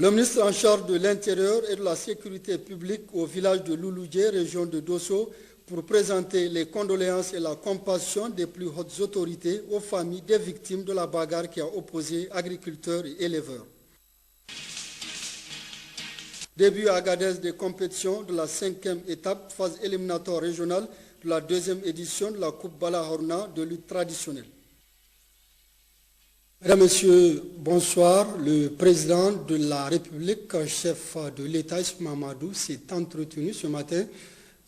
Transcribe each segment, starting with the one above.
Le ministre en charge de l'Intérieur et de la Sécurité publique au village de Louloudjé, région de Dosso, pour présenter les condoléances et la compassion des plus hautes autorités aux familles des victimes de la bagarre qui a opposé agriculteurs et éleveurs. Début à Agadez des compétitions de la 5e étape, phase éliminatoire régionale de la 2e édition de la Coupe Balahorna de lutte traditionnelle. Mesdames, Messieurs, bonsoir. Le président de la République, chef de l'État, Issoufou Mahamadou, s'est entretenu ce matin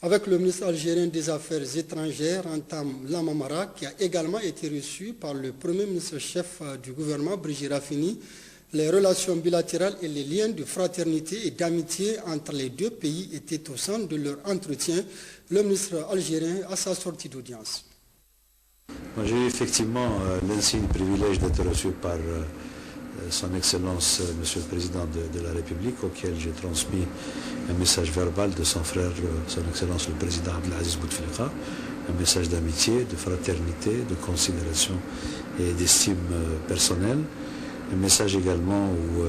avec le ministre algérien des Affaires étrangères, Antam Lamamara, qui a également été reçu par le premier ministre-chef du gouvernement, Brigitte Raffini. Les relations bilatérales et les liens de fraternité et d'amitié entre les deux pays étaient au centre de leur entretien. Le ministre algérien à sa sortie d'audience. J'ai eu effectivement l'insigne privilège d'être reçu par son Excellence, Monsieur le Président de la République, auquel j'ai transmis un message verbal de son frère, son Excellence le Président Abdelaziz Bouteflika, un message d'amitié, de fraternité, de considération et d'estime personnelle. Un message également où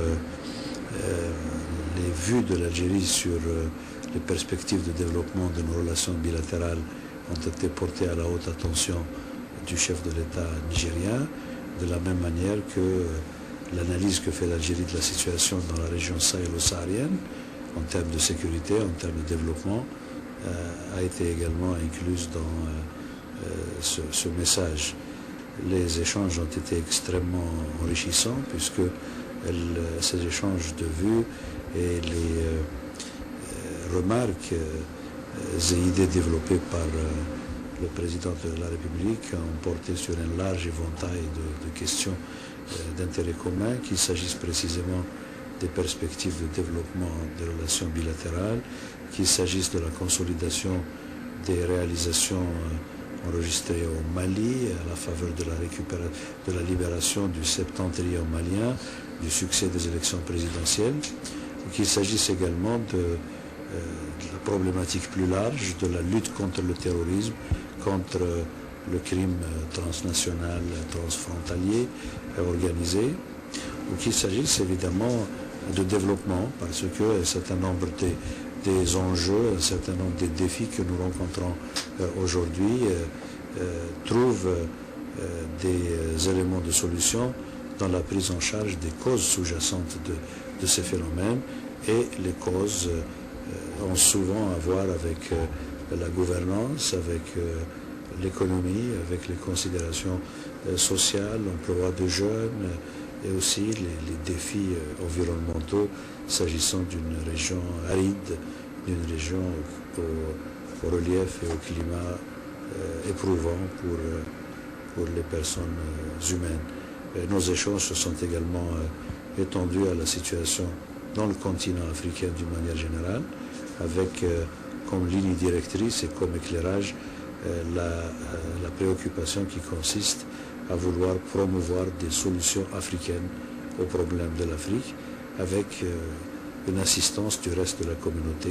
les vues de l'Algérie sur les perspectives de développement de nos relations bilatérales ont été portées à la haute attention du chef de l'État nigérien, de la même manière que l'analyse que fait l'Algérie de la situation dans la région sahélo-saharienne, en termes de sécurité, en termes de développement, a été également incluse dans ce message. Les échanges ont été extrêmement enrichissants puisque ces échanges de vues et les remarques et idées développées par le président de la République ont porté sur un large éventail de questions d'intérêt commun, qu'il s'agisse précisément des perspectives de développement des relations bilatérales, qu'il s'agisse de la consolidation des réalisations enregistrées au Mali à la faveur de la libération du septentrion malien, du succès des élections présidentielles, ou qu'il s'agisse également de la problématique plus large de la lutte contre le terrorisme, contre le crime transnational, transfrontalier organisé, ou qu'il s'agisse évidemment de développement, parce que un certain nombre des enjeux, un certain nombre des défis que nous rencontrons aujourd'hui trouvent des éléments de solution dans la prise en charge des causes sous-jacentes de ces phénomènes, et les causes ont souvent à voir avec la gouvernance, avec l'économie, avec les considérations sociales, l'emploi de jeunes et aussi les défis environnementaux s'agissant d'une région aride, d'une région au relief et au climat éprouvant pour les personnes humaines. Nos échanges se sont également étendus à la situation dans le continent africain d'une manière générale, avec comme ligne directrice et comme éclairage la préoccupation qui consiste à vouloir promouvoir des solutions africaines aux problèmes de l'Afrique, avec une assistance du reste de la communauté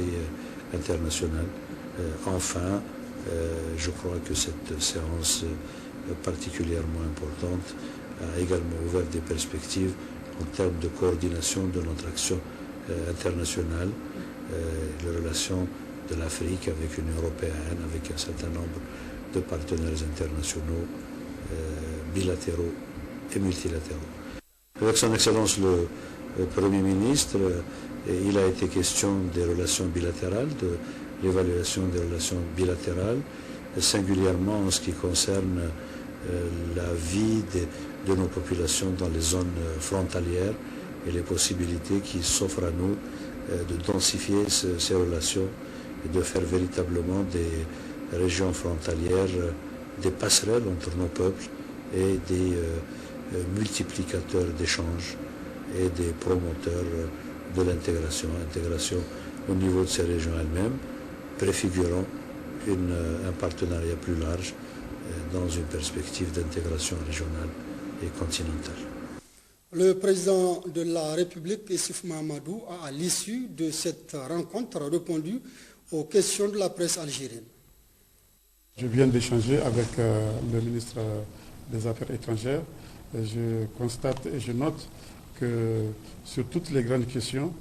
internationale. Enfin, je crois que cette séance particulièrement importante a également ouvert des perspectives en termes de coordination de notre action internationale, les relations de l'Afrique avec l'Union européenne, avec un certain nombre de partenaires internationaux, bilatéraux et multilatéraux. Avec son Excellence le Premier ministre, il a été question des relations bilatérales, de l'évaluation des relations bilatérales, singulièrement en ce qui concerne la vie de nos populations dans les zones frontalières et les possibilités qui s'offrent à nous de densifier ces relations et de faire véritablement des régions frontalières des passerelles entre nos peuples et des multiplicateurs d'échanges et des promoteurs de l'intégration, intégration au niveau de ces régions elles-mêmes, préfigurant un partenariat plus large dans une perspective d'intégration régionale et continentale. Le président de la République, Issoufou Mahamadou, a, à l'issue de cette rencontre, répondu aux questions de la presse algérienne. Je viens d'échanger avec le ministre des Affaires étrangères. Je constate et je note que sur toutes les grandes questions,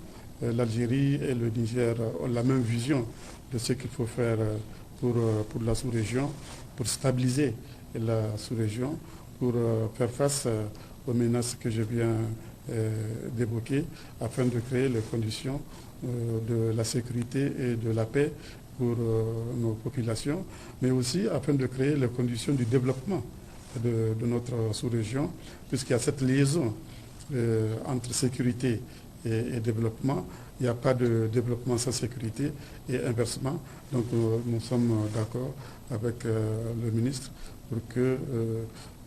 l'Algérie et le Niger ont la même vision de ce qu'il faut faire pour la sous-région, pour stabiliser la sous-région, pour faire face aux menaces que je viens d'évoquer, afin de créer les conditions de la sécurité et de la paix pour nos populations, mais aussi afin de créer les conditions du développement de notre sous-région, puisqu'il y a cette liaison entre sécurité et développement. Il n'y a pas de développement sans sécurité et inversement. Donc nous sommes d'accord avec le ministre pour que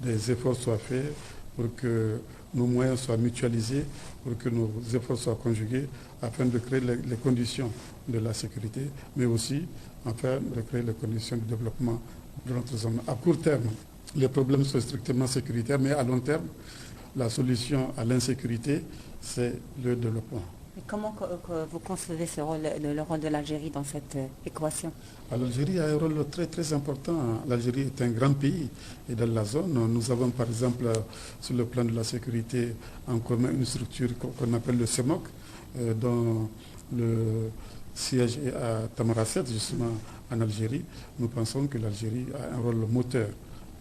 des efforts soient faits, pour que nos moyens soient mutualisés, pour que nos efforts soient conjugués afin de créer les conditions de la sécurité, mais aussi afin de créer les conditions de développement de notre zone. À court terme, les problèmes sont strictement sécuritaires, mais à long terme, la solution à l'insécurité, c'est le développement. Et comment vous concevez le rôle de l'Algérie dans cette équation? L'Algérie a un rôle très très important. L'Algérie est un grand pays et dans la zone, nous avons par exemple sur le plan de la sécurité en commun une structure qu'on appelle le CEMOC, dont le siège est à Tamaracet, justement en Algérie. Nous pensons que l'Algérie a un rôle moteur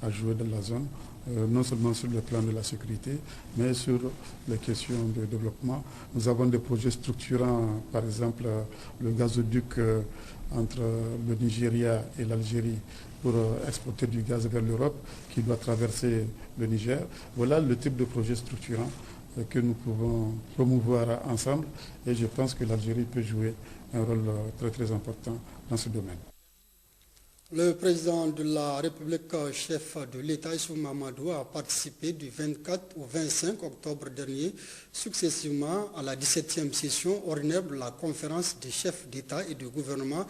à jouer dans la zone, non seulement sur le plan de la sécurité, mais sur les questions de développement. Nous avons des projets structurants, par exemple le gazoduc entre le Nigeria et l'Algérie pour exporter du gaz vers l'Europe qui doit traverser le Niger. Voilà le type de projet structurant que nous pouvons promouvoir ensemble et je pense que l'Algérie peut jouer un rôle très très important dans ce domaine. Le président de la République, chef de l'État, Issoufou Mahamadou, a participé du 24 au 25 octobre dernier, successivement à la 17e session ordinaire de la conférence des chefs d'État et de gouvernement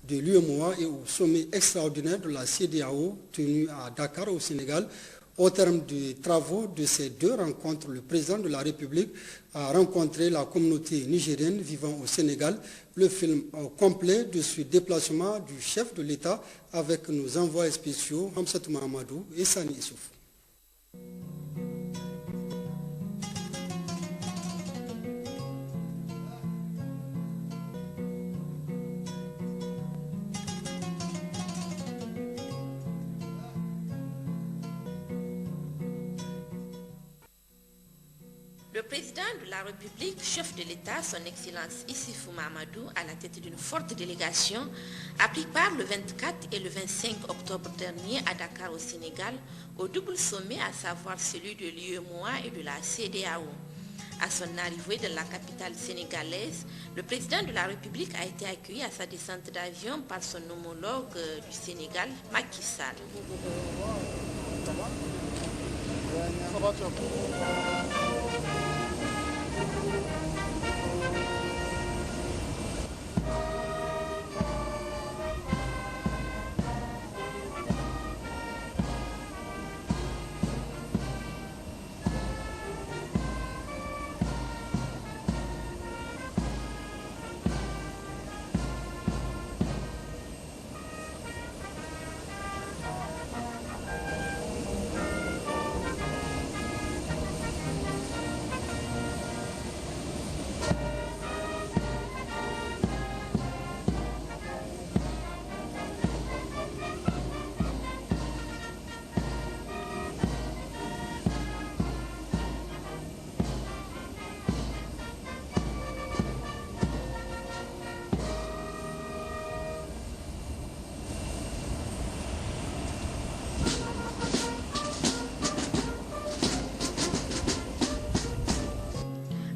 de l'UEMOA et au sommet extraordinaire de la CEDEAO tenu à Dakar au Sénégal. Au terme des travaux de ces deux rencontres, le président de la République a rencontré la communauté nigérienne vivant au Sénégal. Le film complet de ce déplacement du chef de l'État avec nos envoyés spéciaux Hamsatou Mahamadou et Sani Issoufou. Le président de la République, chef de l'État, son Excellence Issoufou Mahamadou, à la tête d'une forte délégation, a pris part le 24 et le 25 octobre dernier à Dakar au Sénégal, au double sommet, à savoir celui de l'UEMOA et de la CEDEAO. À son arrivée dans la capitale sénégalaise, le président de la République a été accueilli à sa descente d'avion par son homologue du Sénégal, Macky Sall.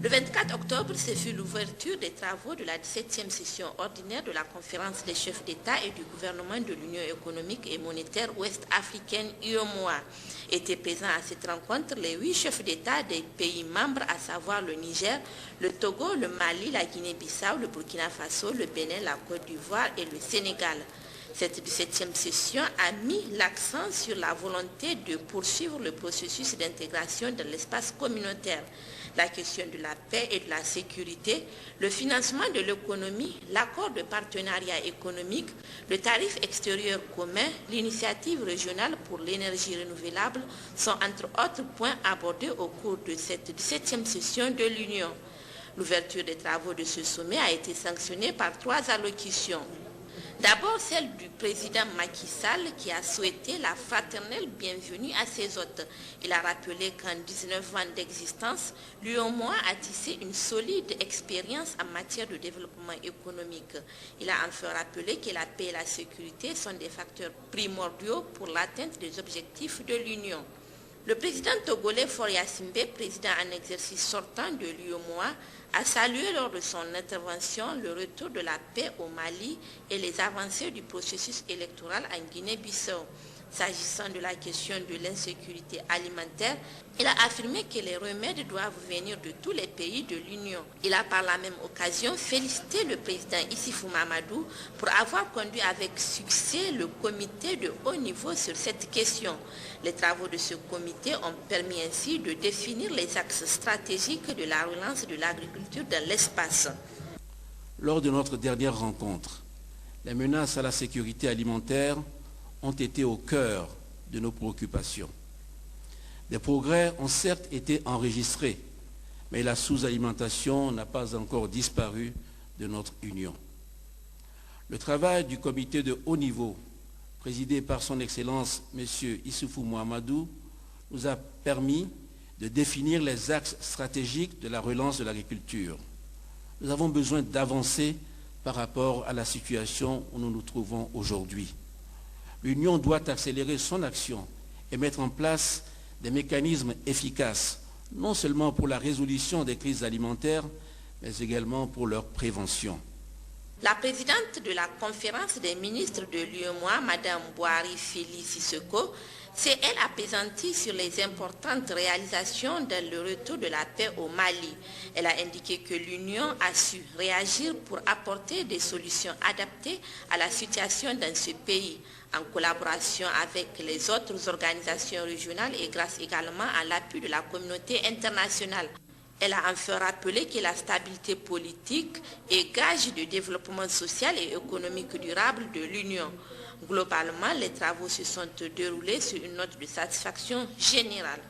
Le 24 octobre, ce fut l'ouverture des travaux de la 17e session ordinaire de la conférence des chefs d'État et du gouvernement de l'Union économique et monétaire ouest-africaine UEMOA. Étaient présents à cette rencontre les 8 chefs d'État des pays membres, à savoir le Niger, le Togo, le Mali, la Guinée-Bissau, le Burkina Faso, le Bénin, la Côte d'Ivoire et le Sénégal. Cette 17e session a mis l'accent sur la volonté de poursuivre le processus d'intégration dans l'espace communautaire, la question de la paix et de la sécurité, le financement de l'économie, l'accord de partenariat économique, le tarif extérieur commun, l'initiative régionale pour l'énergie renouvelable sont entre autres points abordés au cours de cette 17e session de l'Union. L'ouverture des travaux de ce sommet a été sanctionnée par 3 allocutions. D'abord celle du président Macky Sall qui a souhaité la fraternelle bienvenue à ses hôtes. Il a rappelé qu'en 19 ans d'existence, l'UEMOA a tissé une solide expérience en matière de développement économique. Il a enfin rappelé que la paix et la sécurité sont des facteurs primordiaux pour l'atteinte des objectifs de l'Union. Le président togolais Faure Gnassingbe, président en exercice sortant de l'UEMOA, a salué lors de son intervention le retour de la paix au Mali et les avancées du processus électoral en Guinée-Bissau. S'agissant de la question de l'insécurité alimentaire, il a affirmé que les remèdes doivent venir de tous les pays de l'Union. Il a par la même occasion félicité le président Issoufou Mahamadou pour avoir conduit avec succès le comité de haut niveau sur cette question. Les travaux de ce comité ont permis ainsi de définir les axes stratégiques de la relance de l'agriculture dans l'espace. Lors de notre dernière rencontre, les menaces à la sécurité alimentaire ont été au cœur de nos préoccupations. Des progrès ont certes été enregistrés, mais la sous-alimentation n'a pas encore disparu de notre Union. Le travail du comité de haut niveau, présidé par son Excellence M. Issoufou Mahamadou, nous a permis de définir les axes stratégiques de la relance de l'agriculture. Nous avons besoin d'avancer par rapport à la situation où nous nous trouvons aujourd'hui. L'Union doit accélérer son action et mettre en place des mécanismes efficaces, non seulement pour la résolution des crises alimentaires, mais également pour leur prévention. La présidente de la conférence des ministres de l'UEMOA, Mme Bouhari Fili Sissoko, s'est elle apaisantie sur les importantes réalisations dans le retour de la paix au Mali. Elle a indiqué que l'Union a su réagir pour apporter des solutions adaptées à la situation dans ce pays, en collaboration avec les autres organisations régionales et grâce également à l'appui de la communauté internationale. Elle a enfin rappelé que la stabilité politique est gage de développement social et économique durable de l'Union. Globalement, les travaux se sont déroulés sur une note de satisfaction générale.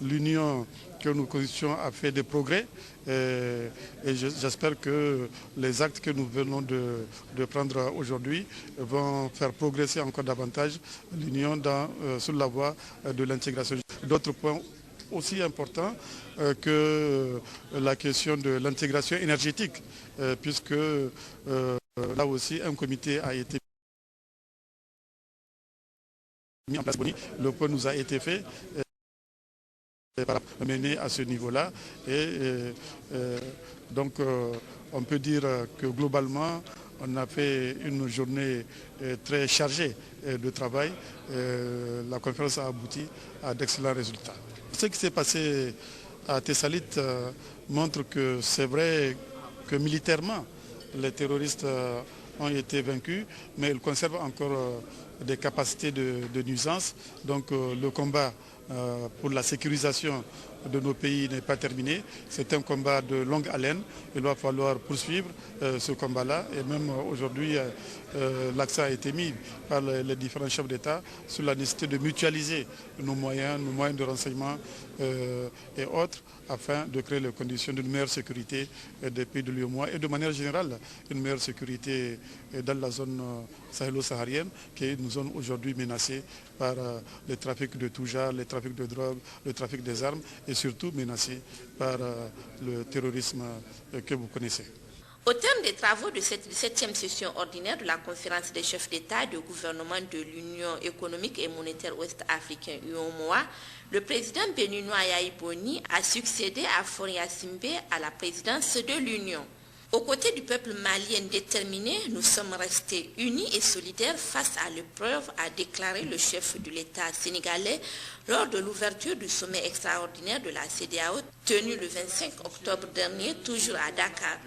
L'Union que nous constituons a fait des progrès et j'espère que les actes que nous venons de prendre aujourd'hui vont faire progresser encore davantage l'Union sur la voie de l'intégration. D'autres points aussi importants que la question de l'intégration énergétique, puisque là aussi un comité a été mis en place. Le point nous a été fait mené à ce niveau-là et donc on peut dire que globalement on a fait une journée très chargée de travail. La conférence a abouti à d'excellents résultats. Ce qui s'est passé à Tessalit montre que c'est vrai que militairement les terroristes ont été vaincus, mais ils conservent encore des capacités de nuisance. Donc le combat pour la sécurisation de nos pays n'est pas terminé. C'est un combat de longue haleine. Il va falloir poursuivre ce combat-là. Et même aujourd'hui, l'accent a été mis par les différents chefs d'État sur la nécessité de mutualiser nos moyens de renseignement et autres, afin de créer les conditions d'une meilleure sécurité des pays de l'UEMOA et de manière générale une meilleure sécurité dans la zone sahélo-saharienne, qui est une zone aujourd'hui menacée par les trafics de tout genre, les trafics de drogue, le trafic des armes et surtout menacée par le terrorisme que vous connaissez. Au terme des travaux de cette 17e session ordinaire de la conférence des chefs d'État et de gouvernement de l'Union économique et monétaire ouest-africaine UEMOA, le président béninois Yahya Boni a succédé à Faure Gnassingbe à la présidence de l'Union. Aux côtés du peuple malien déterminé, nous sommes restés unis et solidaires face à l'épreuve, a déclaré le chef de l'État sénégalais lors de l'ouverture du sommet extraordinaire de la CEDEAO tenu le 25 octobre dernier, toujours à Dakar.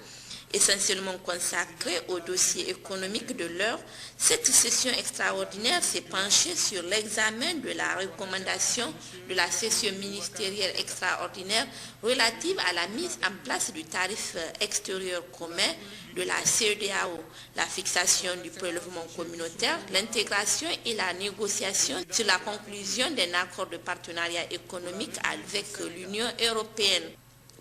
Essentiellement consacrée au dossier économique de l'heure, cette session extraordinaire s'est penchée sur l'examen de la recommandation de la session ministérielle extraordinaire relative à la mise en place du tarif extérieur commun de la CEDEAO, la fixation du prélèvement communautaire, l'intégration et la négociation sur la conclusion d'un accord de partenariat économique avec l'Union européenne.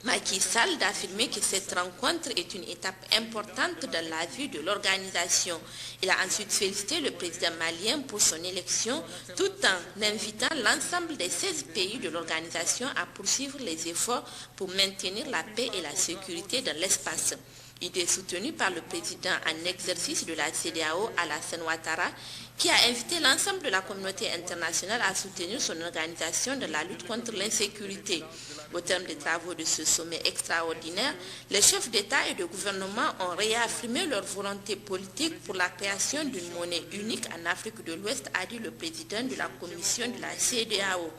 Macky Sall a affirmé que cette rencontre est une étape importante dans la vie de l'organisation. Il a ensuite félicité le président malien pour son élection, tout en invitant l'ensemble des 16 pays de l'organisation à poursuivre les efforts pour maintenir la paix et la sécurité dans l'espace. Idée soutenue par le président en exercice de la CEDEAO, Alassane Ouattara, qui a invité l'ensemble de la communauté internationale à soutenir son organisation dans la lutte contre l'insécurité. Au terme des travaux de ce sommet extraordinaire, les chefs d'État et de gouvernement ont réaffirmé leur volonté politique pour la création d'une monnaie unique en Afrique de l'Ouest, a dit le président de la commission de la CEDEAO.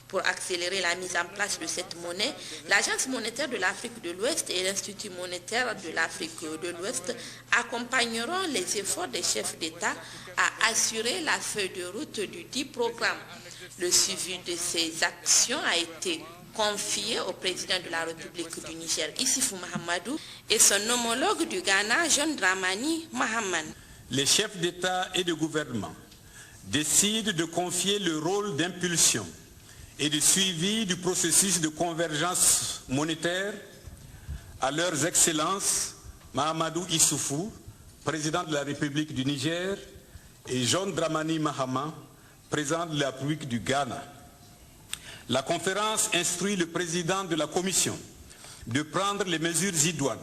Pour accélérer la mise en place de cette monnaie, l'Agence monétaire de l'Afrique de l'Ouest et l'Institut monétaire de l'Afrique de l'Ouest accompagneront les efforts des chefs d'État à assurer la feuille de route du dit programme. Le suivi de ces actions a été confié au président de la République du Niger, Issoufou Mahamadou, et son homologue du Ghana, John Dramani Mahama. Les chefs d'État et de gouvernement décident de confier le rôle d'impulsion et de suivi du processus de convergence monétaire à leurs excellences Mahamadou Issoufou, président de la République du Niger, et John Dramani Mahama, président de la République du Ghana. La conférence instruit le président de la Commission de prendre les mesures idoines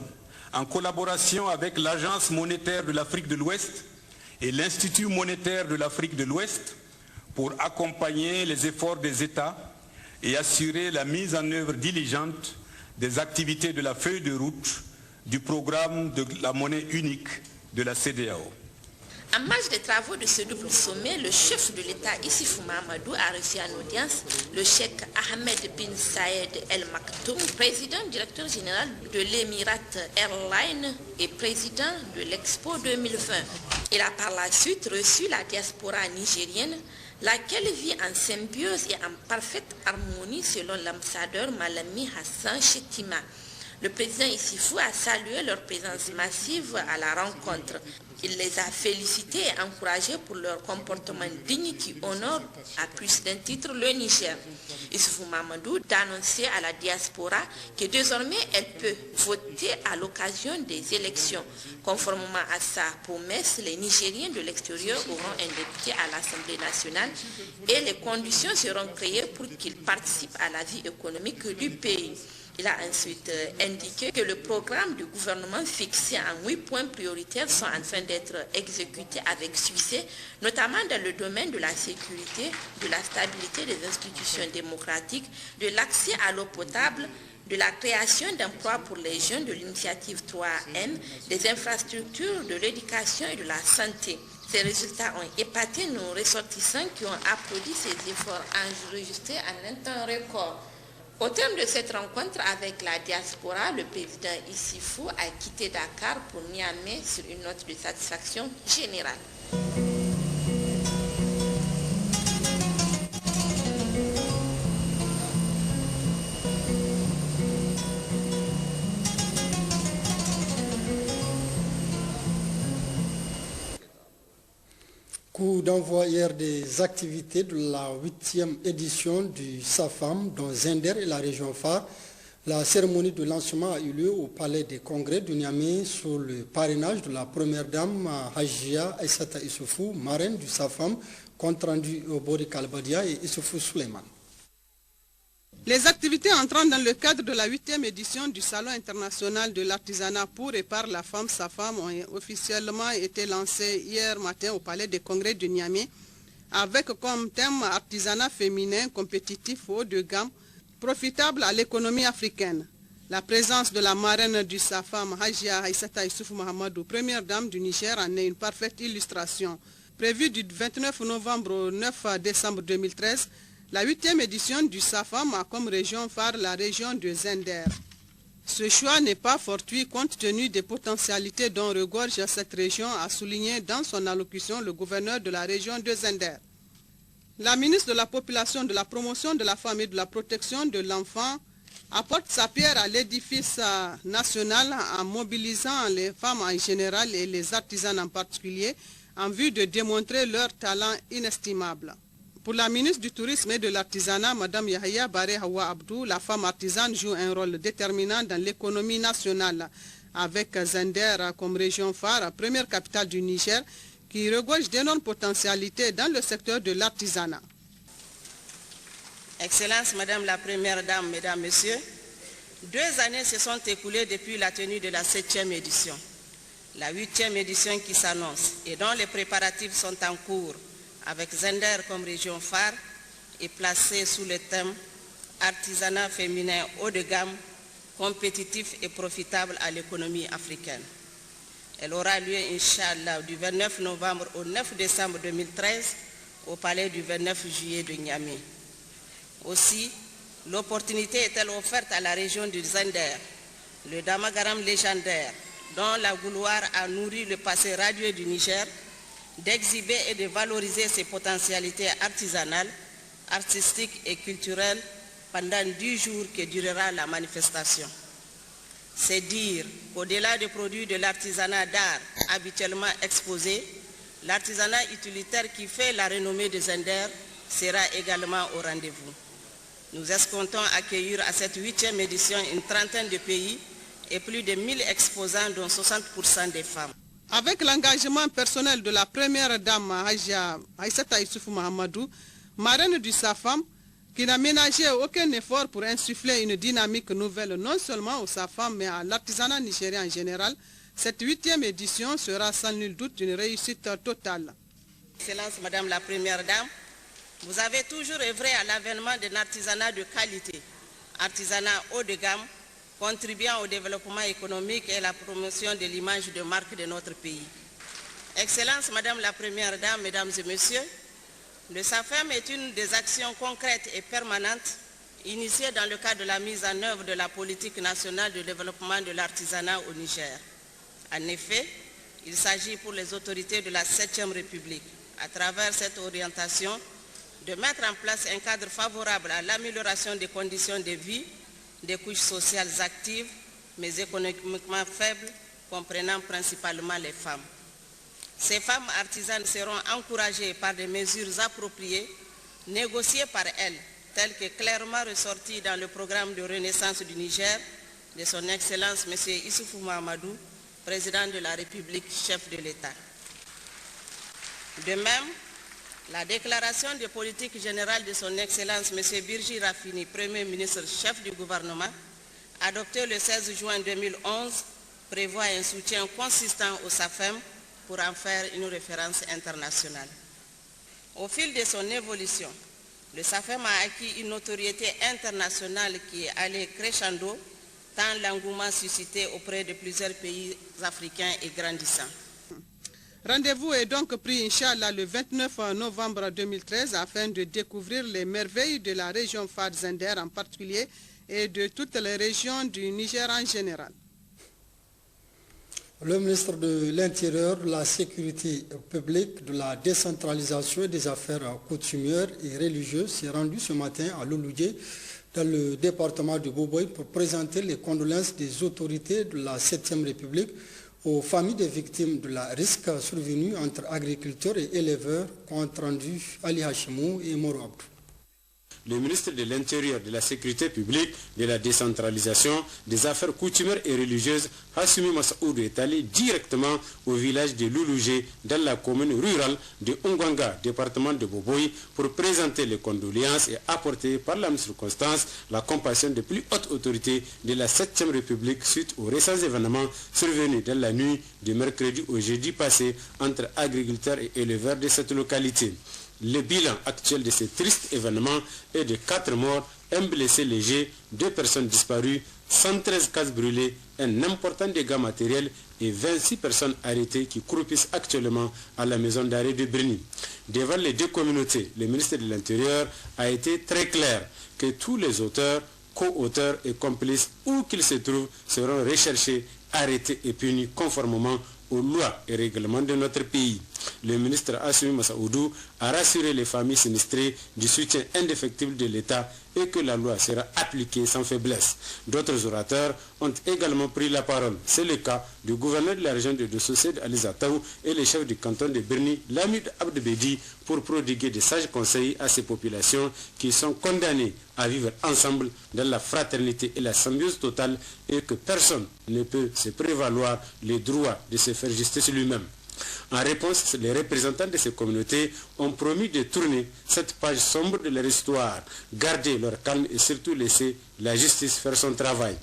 en collaboration avec l'Agence monétaire de l'Afrique de l'Ouest et l'Institut monétaire de l'Afrique de l'Ouest pour accompagner les efforts des États et assurer la mise en œuvre diligente des activités de la feuille de route du programme de la monnaie unique de la CEDEAO. En marge des travaux de ce double sommet, le chef de l'État Issoufou Mahamadou a reçu en audience le cheikh Ahmed bin Saïed El Maktoum, président directeur général de l'Emirat Airlines et président de l'Expo 2020. Il a par la suite reçu la diaspora nigérienne, laquelle vit en symbiose et en parfaite harmonie selon l'ambassadeur Malami Hassan Chetima. Le président Issoufou a salué leur présence massive à la rencontre. Il les a félicités et encouragés pour leur comportement digne qui honore à plus d'un titre le Niger. Issoufou Mahamadou a annoncé à la diaspora que désormais elle peut voter à l'occasion des élections. Conformément à sa promesse, les Nigériens de l'extérieur auront un député à l'Assemblée nationale et les conditions seront créées pour qu'ils participent à la vie économique du pays. Il a ensuite indiqué que le programme du gouvernement fixé en 8 points prioritaires sont en train d'être exécutés avec succès, notamment dans le domaine de la sécurité, de la stabilité des institutions démocratiques, de l'accès à l'eau potable, de la création d'emplois pour les jeunes de l'initiative 3M, des infrastructures, de l'éducation et de la santé. Ces résultats ont épaté nos ressortissants qui ont applaudi ces efforts enregistrés en un temps record. Au terme de cette rencontre avec la diaspora, le président Issoufou a quitté Dakar pour Niamey sur une note de satisfaction générale. Coup d'envoi hier des activités de la 8e édition du SAFAM dans Zender et la région phare. La cérémonie de lancement a eu lieu au Palais des Congrès de Niamey sous le parrainage de la première dame Hajia Aïssata Issoufou, marraine du SAFAM, compte rendu au Bori Kalbadia et Issoufou Suleiman. Les activités entrant dans le cadre de la 8e édition du Salon international de l'artisanat pour et par la femme SAFAM ont officiellement été lancées hier matin au Palais des Congrès de Niamey avec comme thème artisanat féminin compétitif haut de gamme, profitable à l'économie africaine. La présence de la marraine du SAFAM, Hajia Aïssata Issoufou Mahamadou, première dame du Niger, en est une parfaite illustration. Prévue du 29 novembre au 9 décembre 2013, la 8e édition du SAFAM a comme région phare la région de Zender. Ce choix n'est pas fortuit compte tenu des potentialités dont regorge cette région, a souligné dans son allocution le gouverneur de la région de Zender. La ministre de la Population, de la Promotion de la Femme et de la Protection de l'Enfant apporte sa pierre à l'édifice national en mobilisant les femmes en général et les artisans en particulier en vue de démontrer leur talent inestimable. Pour la ministre du Tourisme et de l'Artisanat, Mme Yahya Baré Hawa Abdou, la femme artisane joue un rôle déterminant dans l'économie nationale, avec Zender comme région phare, première capitale du Niger, qui regorge d'énormes potentialités dans le secteur de l'artisanat. Excellence, Madame la Première Dame, Mesdames, Messieurs, 2 années se sont écoulées depuis la tenue de la 7e édition. La 8e édition qui s'annonce et dont les préparatifs sont en cours avec Zender comme région phare est placée sous le thème « Artisanat féminin haut de gamme, compétitif et profitable à l'économie africaine ». Elle aura lieu, Inch'Allah, du 29 novembre au 9 décembre 2013 au palais du 29 juillet de Niamey. Aussi, l'opportunité est-elle offerte à la région du Zender, le Damagaram légendaire, dont la Gouloire a nourri le passé radieux du Niger, d'exhiber et de valoriser ses potentialités artisanales, artistiques et culturelles pendant 10 jours que durera la manifestation. C'est dire qu'au-delà des produits de l'artisanat d'art habituellement exposés, l'artisanat utilitaire qui fait la renommée de Zender sera également au rendez-vous. Nous escomptons accueillir à cette 8e édition une trentaine de pays et plus de 1000 exposants, dont 60% des femmes. Avec l'engagement personnel de la première dame Aïssata Issoufou Mahamadou, marraine du SAFAM, qui n'a ménagé aucun effort pour insuffler une dynamique nouvelle non seulement au SAFAM mais à l'artisanat nigérien en général, cette 8e édition sera sans nul doute une réussite totale. Excellence, Madame la Première Dame, vous avez toujours œuvré à l'avènement d'un artisanat de qualité, artisanat haut de gamme, contribuant au développement économique et à la promotion de l'image de marque de notre pays. Excellence, Madame la Première Dame, Mesdames et Messieurs, le SAFEM est une des actions concrètes et permanentes initiées dans le cadre de la mise en œuvre de la politique nationale de développement de l'artisanat au Niger. En effet, il s'agit pour les autorités de la 7e République, à travers cette orientation, de mettre en place un cadre favorable à l'amélioration des conditions de vie des couches sociales actives, mais économiquement faibles, comprenant principalement les femmes. Ces femmes artisanes seront encouragées par des mesures appropriées, négociées par elles, telles que clairement ressorties dans le programme de renaissance du Niger de son Excellence M. Issoufou Mahamadou, président de la République, chef de l'État. De même, la déclaration de politique générale de son Excellence M. Birji Rafini, Premier ministre chef du gouvernement, adoptée le 16 juin 2011, prévoit un soutien consistant au SAFEM pour en faire une référence internationale. Au fil de son évolution, le SAFEM a acquis une notoriété internationale qui est allée crescendo, tant l'engouement suscité auprès de plusieurs pays africains est grandissant. Rendez-vous est donc pris, Inch'Allah, le 29 novembre 2013 afin de découvrir les merveilles de la région phare Zender en particulier et de toutes les régions du Niger en général. Le ministre de l'Intérieur, de la Sécurité publique, de la décentralisation et des affaires coutumières et religieuses s'est rendu ce matin à Loloudjé, dans le département de Boboï, pour présenter les condoléances des autorités de la 7e République aux familles des victimes de la risque survenue entre agriculteurs et éleveurs, compte rendu Ali Hachimou et Moro Abdou. Le ministre de l'Intérieur, de la Sécurité publique, de la décentralisation, des affaires coutumières et religieuses, Hassimi Massaoudou, est allé directement au village de Loloudjé, dans la commune rurale de Ongwanga, département de Boboï, pour présenter les condoléances et apporter par la même circonstance la compassion des plus hautes autorités de la 7e République suite aux récents événements survenus dans la nuit du mercredi au jeudi passé entre agriculteurs et éleveurs de cette localité. Le bilan actuel de ces tristes événements est de 4 morts, 1 blessé léger, 2 personnes disparues, 113 cases brûlées, un important dégât matériel et 26 personnes arrêtées qui croupissent actuellement à la maison d'arrêt de Bruni. Devant les deux communautés, le ministre de l'Intérieur a été très clair que tous les auteurs, co-auteurs et complices, où qu'ils se trouvent, seront recherchés, arrêtés et punis conformément aux lois et règlements de notre pays. Le ministre Assimi Massaoudou a rassuré les familles sinistrées du soutien indéfectible de l'État et que la loi sera appliquée sans faiblesse. D'autres orateurs ont également pris la parole. C'est le cas du gouverneur de la région de Dosso, Seyd Ali Zattaou, et le chef du canton de Birni, Lamid Abdebedi, pour prodiguer des sages conseils à ces populations qui sont condamnées à vivre ensemble dans la fraternité et la symbiose totale et que personne ne peut se prévaloir les droits de se faire justice lui-même. En réponse, les représentants de ces communautés ont promis de tourner cette page sombre de leur histoire, garder leur calme et surtout laisser la justice faire son travail.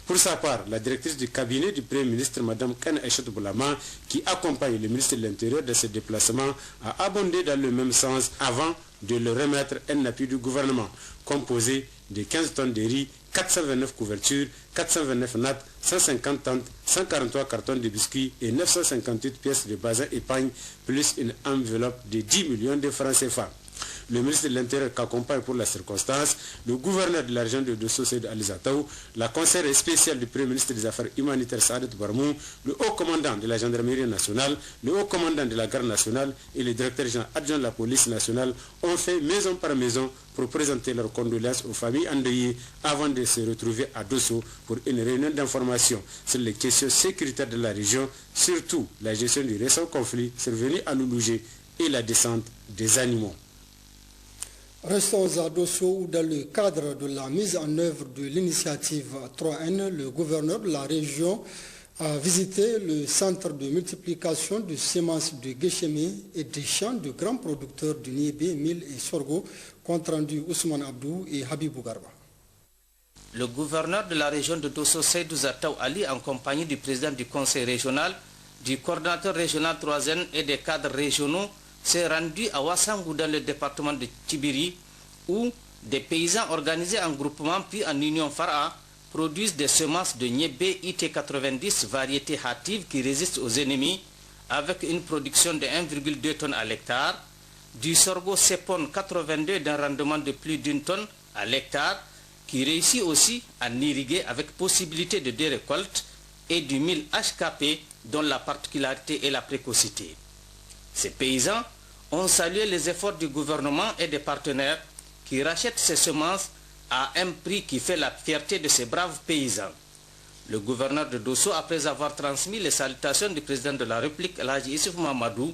Pour sa part, la directrice du cabinet du Premier ministre, Mme Kane Aïchat Boulama, qui accompagne le ministre de l'Intérieur dans ses déplacements, a abondé dans le même sens avant de leur remettre un appui du gouvernement, composé de 15 tonnes de riz, 429 couvertures, 429 nattes, 150 tentes, 143 cartons de biscuits et 958 pièces de bazin épargne, plus une enveloppe de 10 millions de francs CFA. Le ministre de l'Intérieur qu'accompagne pour la circonstance, le gouverneur de la région de Dosso, Seyd Ali Zattaou, la conseillère spéciale du Premier ministre des Affaires humanitaires, Saadet Barmou, le haut commandant de la gendarmerie nationale, le haut commandant de la garde nationale et le directeur général adjoint de la police nationale ont fait maison par maison pour présenter leurs condoléances aux familles endeuillées avant de se retrouver à Dosso pour une réunion d'information sur les questions sécuritaires de la région, surtout la gestion du récent conflit survenu à Loulougé et la descente des animaux. Restons à Dosso où dans le cadre de la mise en œuvre de l'initiative 3N, le gouverneur de la région a visité le centre de multiplication de semences de Guéchémé et des champs de grands producteurs de niébé, mil et sorgho, compte rendu Ousmane Abdou et Habibou Garba. Le gouverneur de la région de Dosso, Seydou Zattaou Ali, en compagnie du président du conseil régional, du coordinateur régional 3N et des cadres régionaux, s'est rendu à Ouassangou dans le département de Tibiri où des paysans organisés en groupement puis en union Fara produisent des semences de niébé IT90 variété hâtive qui résistent aux ennemis avec une production de 1,2 tonnes à l'hectare, du sorgho Sepon 82 d'un rendement de plus d'1 tonne à l'hectare qui réussit aussi à irriguer avec possibilité de dérécolte et du mil HKP dont la particularité est la précocité. Ces paysans ont salué les efforts du gouvernement et des partenaires qui rachètent ces semences à un prix qui fait la fierté de ces braves paysans. Le gouverneur de Dosso, après avoir transmis les salutations du président de la République, El Hadji Issoufou Mahamadou,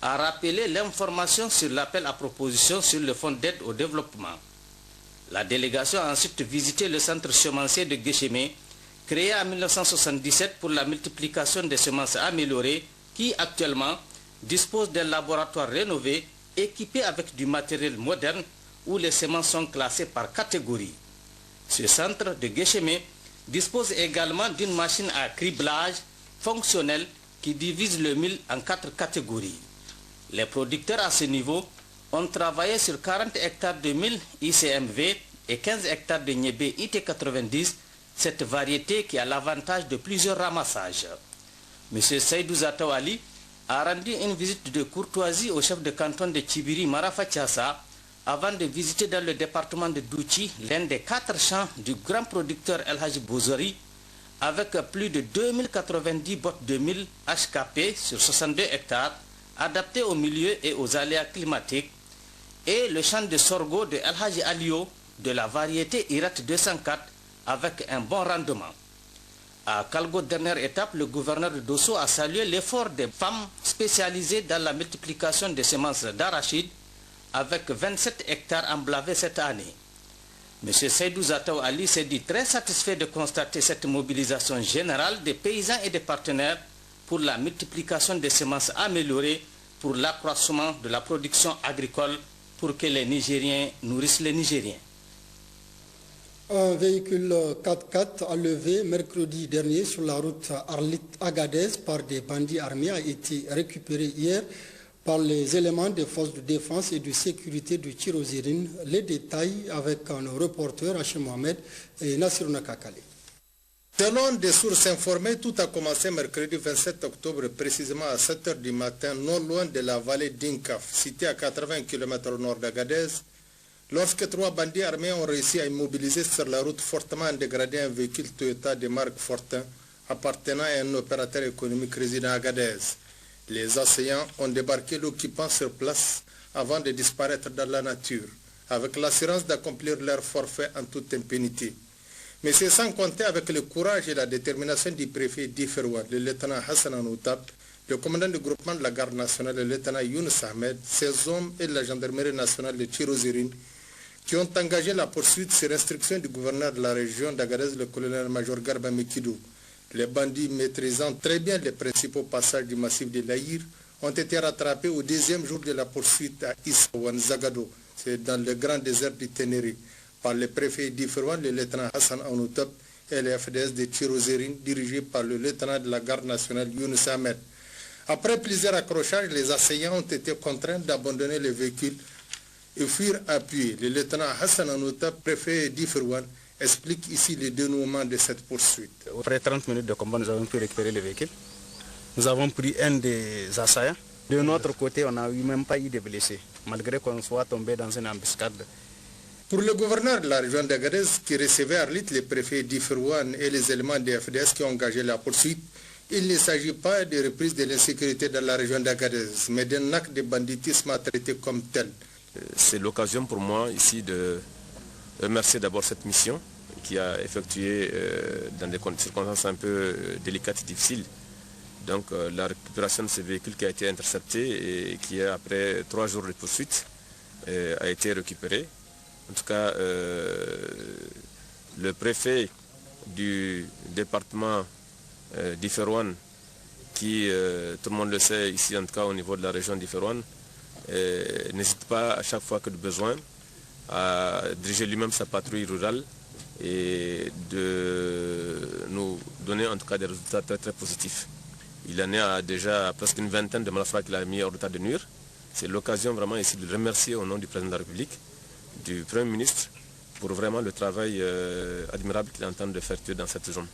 a rappelé l'information sur l'appel à proposition sur le fonds d'aide au développement. La délégation a ensuite visité le centre semencier de Guéchémé, créé en 1977 pour la multiplication des semences améliorées, qui actuellement dispose d'un laboratoire rénové équipé avec du matériel moderne où les semences sont classées par catégorie. Ce centre de Guéchémé dispose également d'une machine à criblage fonctionnelle qui divise le mil en 4 catégories. Les producteurs à ce niveau ont travaillé sur 40 hectares de mil ICMV et 15 hectares de niébé IT90, cette variété qui a l'avantage de plusieurs ramassages. M. Seydou Zattaou Ali a rendu une visite de courtoisie au chef de canton de Tibiri, Marafa Thiassa, avant de visiter dans le département de Douchi l'un des 4 champs du grand producteur El Hadji Bouzori, avec plus de 2090 bottes de mil HKP sur 62 hectares, adaptés au milieu et aux aléas climatiques, et le champ de sorgho de El Hadji Alio de la variété Irat 204 avec un bon rendement. À Kalgo, dernière étape, le gouverneur de Dosso a salué l'effort des femmes spécialisées dans la multiplication des semences d'arachide avec 27 hectares emblavés cette année. M. Seydou Zattaou Ali s'est dit très satisfait de constater cette mobilisation générale des paysans et des partenaires pour la multiplication des semences améliorées pour l'accroissement de la production agricole pour que les Nigériens nourrissent les Nigériens. Un véhicule 4x4 enlevé mercredi dernier sur la route Arlit-Agadez par des bandits armés a été récupéré hier par les éléments des forces de défense et de sécurité de Tirozirine. Les détails avec nos reporters Hachim Mohamed et Nassir Nakakale. Selon des sources informées, tout a commencé mercredi 27 octobre, précisément à 7 h du matin, non loin de la vallée d'Inkaf, située à 80 km au nord d'Agadez, lorsque 3 bandits armés ont réussi à immobiliser sur la route fortement dégradée un véhicule Toyota de marque Fortin appartenant à un opérateur économique résident à Agadez. Les assaillants ont débarqué l'occupant sur place avant de disparaître dans la nature, avec l'assurance d'accomplir leur forfait en toute impunité. Mais c'est sans compter avec le courage et la détermination du préfet d'Iferouane, le lieutenant Hassan Anoutab, le commandant du groupement de la garde nationale, le lieutenant Younous Ahmed, ses hommes et la gendarmerie nationale de Tirozérine, qui ont engagé la poursuite sur instruction du gouverneur de la région d'Agadez, le colonel-major Garba Mekidou. Les bandits maîtrisant très bien les principaux passages du massif de l'Aïr ont été rattrapés au 2e jour de la poursuite à Issaouane Zagado, c'est dans le grand désert du Ténéré, par le préfet d'Iferouane, le lieutenant Hassan Anoutab, et le FDS de Tirozérine, dirigé par le lieutenant de la garde nationale Younous Ahmed. Après plusieurs accrochages, les assaillants ont été contraints d'abandonner le véhicule et fuir à pied. Le lieutenant Hassan Anoutab, préfet d'Iferouane, explique ici le dénouement de cette poursuite. Après 30 minutes de combat, nous avons pu récupérer le véhicule. Nous avons pris un des assaillants. De notre côté, on n'a même pas eu de blessés, malgré qu'on soit tombé dans une embuscade. Pour le gouverneur de la région d'Agadez, qui recevait à Arlit les préfets d'Iferouane et les éléments des FDS qui ont engagé la poursuite, il ne s'agit pas de reprise de l'insécurité dans la région d'Agadez, mais d'un acte de banditisme à traiter comme tel. C'est l'occasion pour moi ici de remercier d'abord cette mission qui a effectué dans des circonstances un peu délicates et difficiles. Donc la récupération de ce véhicule qui a été intercepté et qui, après 3 jours de poursuite, a été récupéré. En tout cas, le préfet du département d'Iferouane, qui, tout le monde le sait ici en tout cas au niveau de la région d'Iferouane, n'hésite pas à chaque fois que de besoin à diriger lui-même sa patrouille rurale et de nous donner en tout cas des résultats très, très positifs. Il en est à déjà presque une vingtaine de malfrats qu'il a mis hors d'état de nuire. C'est l'occasion vraiment ici de le remercier au nom du président de la République, du Premier ministre, pour vraiment le travail admirable qu'il est en train de faire dans cette zone.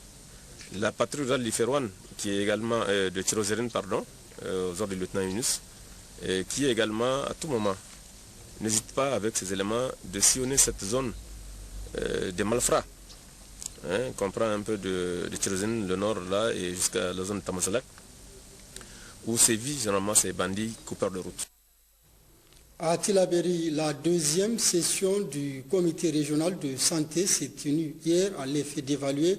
La patrouille rurale d'Iferouane, qui est également de Tirozérine, pardon, aux ordres du lieutenant Younous, qui est également à tout moment n'hésite pas avec ces éléments de sillonner cette zone des malfrats. On comprend un peu de Tirozérine, le nord là, et jusqu'à la zone de Tamasalak, où sévit généralement ces bandits coupeurs de route. À Tillabéri, la 2e session du comité régional de santé s'est tenue hier à l'effet d'évaluer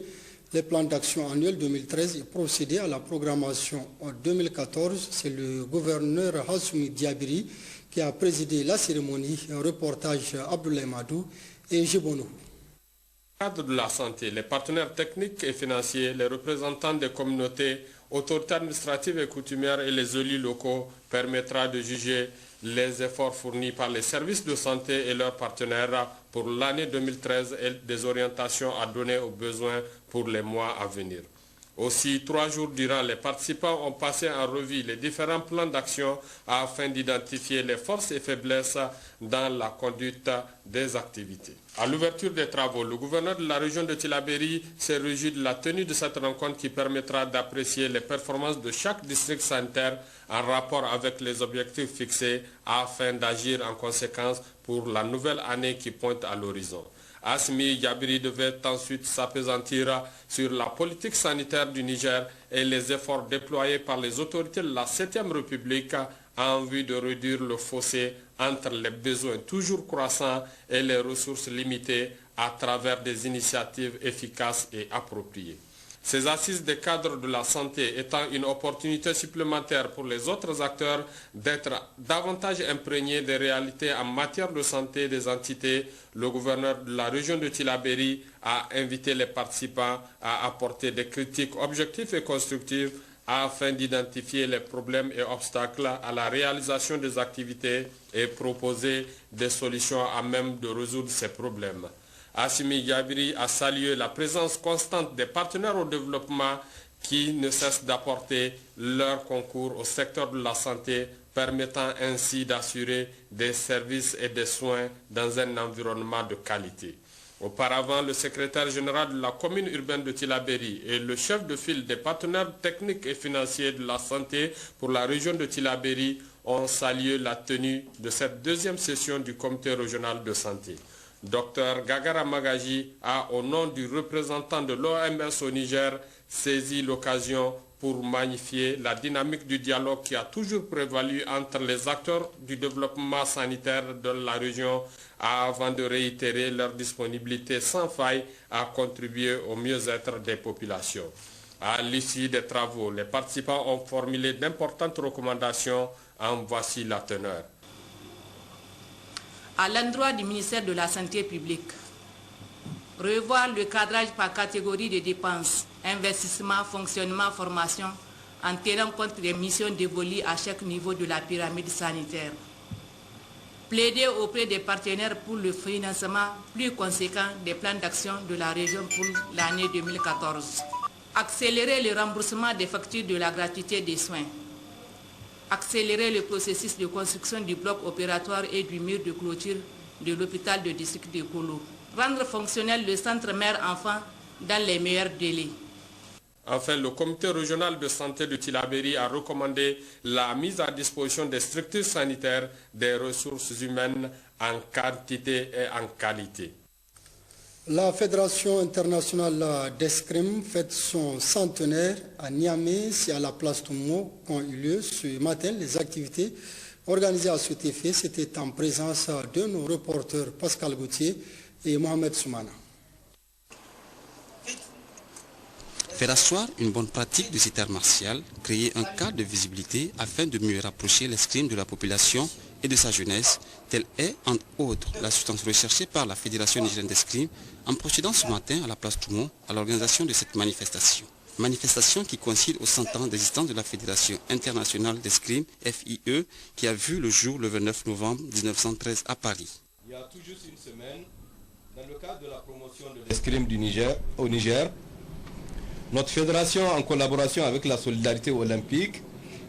les plans d'action annuels 2013 et procéder à la programmation en 2014. C'est le gouverneur Hassoumi Diabiri qui a présidé la cérémonie. Un reportage Abdoulaye Madou et Jibonou. Dans le cadre de la santé, les partenaires techniques et financiers, les représentants des communautés, autorités administratives et coutumières et les élus locaux permettra de juger les efforts fournis par les services de santé et leurs partenaires pour l'année 2013 et des orientations à donner aux besoins pour les mois à venir. Aussi, 3 jours durant, les participants ont passé en revue les différents plans d'action afin d'identifier les forces et faiblesses dans la conduite des activités. À l'ouverture des travaux, le gouverneur de la région de Tillabéri s'est réjoui de la tenue de cette rencontre qui permettra d'apprécier les performances de chaque district sanitaire en rapport avec les objectifs fixés afin d'agir en conséquence pour la nouvelle année qui pointe à l'horizon. Hassoumi Diabiri devait ensuite s'appesantir sur la politique sanitaire du Niger et les efforts déployés par les autorités de la 7e République en vue de réduire le fossé entre les besoins toujours croissants et les ressources limitées à travers des initiatives efficaces et appropriées. Ces assises des cadres de la santé étant une opportunité supplémentaire pour les autres acteurs d'être davantage imprégnés des réalités en matière de santé des entités, le gouverneur de la région de Tillabéri a invité les participants à apporter des critiques objectives et constructives afin d'identifier les problèmes et obstacles à la réalisation des activités et proposer des solutions à même de résoudre ces problèmes. Hassoumi Diabiri a salué la présence constante des partenaires au développement qui ne cessent d'apporter leur concours au secteur de la santé, permettant ainsi d'assurer des services et des soins dans un environnement de qualité. Auparavant, le secrétaire général de la commune urbaine de Tillabéri et le chef de file des partenaires techniques et financiers de la santé pour la région de Tillabéri ont salué la tenue de cette deuxième session du comité régional de santé. Dr Gagara Magaji a, au nom du représentant de l'OMS au Niger, saisi l'occasion pour magnifier la dynamique du dialogue qui a toujours prévalu entre les acteurs du développement sanitaire de la région avant de réitérer leur disponibilité sans faille à contribuer au mieux-être des populations. À l'issue des travaux, les participants ont formulé d'importantes recommandations. En voici la teneur. À l'endroit du ministère de la Santé publique, revoir le cadrage par catégorie de dépenses, investissement, fonctionnement, formation, en tenant compte des missions dévolues à chaque niveau de la pyramide sanitaire. Plaider auprès des partenaires pour le financement plus conséquent des plans d'action de la région pour l'année 2014. Accélérer le remboursement des factures de la gratuité des soins. Accélérer le processus de construction du bloc opératoire et du mur de clôture de l'hôpital de district de Kolo. Rendre fonctionnel le centre mère-enfant dans les meilleurs délais. Enfin, le comité régional de santé de Tillabéri a recommandé la mise à disposition des structures sanitaires des ressources humaines en quantité et en qualité. La Fédération internationale d'escrime fête son centenaire à Niamey. C'est à la place Toumo qu'ont eu lieu ce matin les activités organisées à cet effet. C'était en présence de nos reporters Pascal Gauthier et Mohamed Soumana. Faire asseoir une bonne pratique de cet art martial, créer un cadre de visibilité afin de mieux rapprocher l'escrime de la population et de sa jeunesse, telle est, entre autres, la substance recherchée par la Fédération nigérienne d'escrime en procédant ce matin à la place Toumo à l'organisation de cette manifestation. Manifestation qui coïncide aux 100 ans d'existence de la Fédération internationale d'escrime, FIE, qui a vu le jour le 29 novembre 1913 à Paris. Il y a tout juste une semaine, dans le cadre de la promotion de l'escrime au Niger, notre fédération, en collaboration avec la Solidarité olympique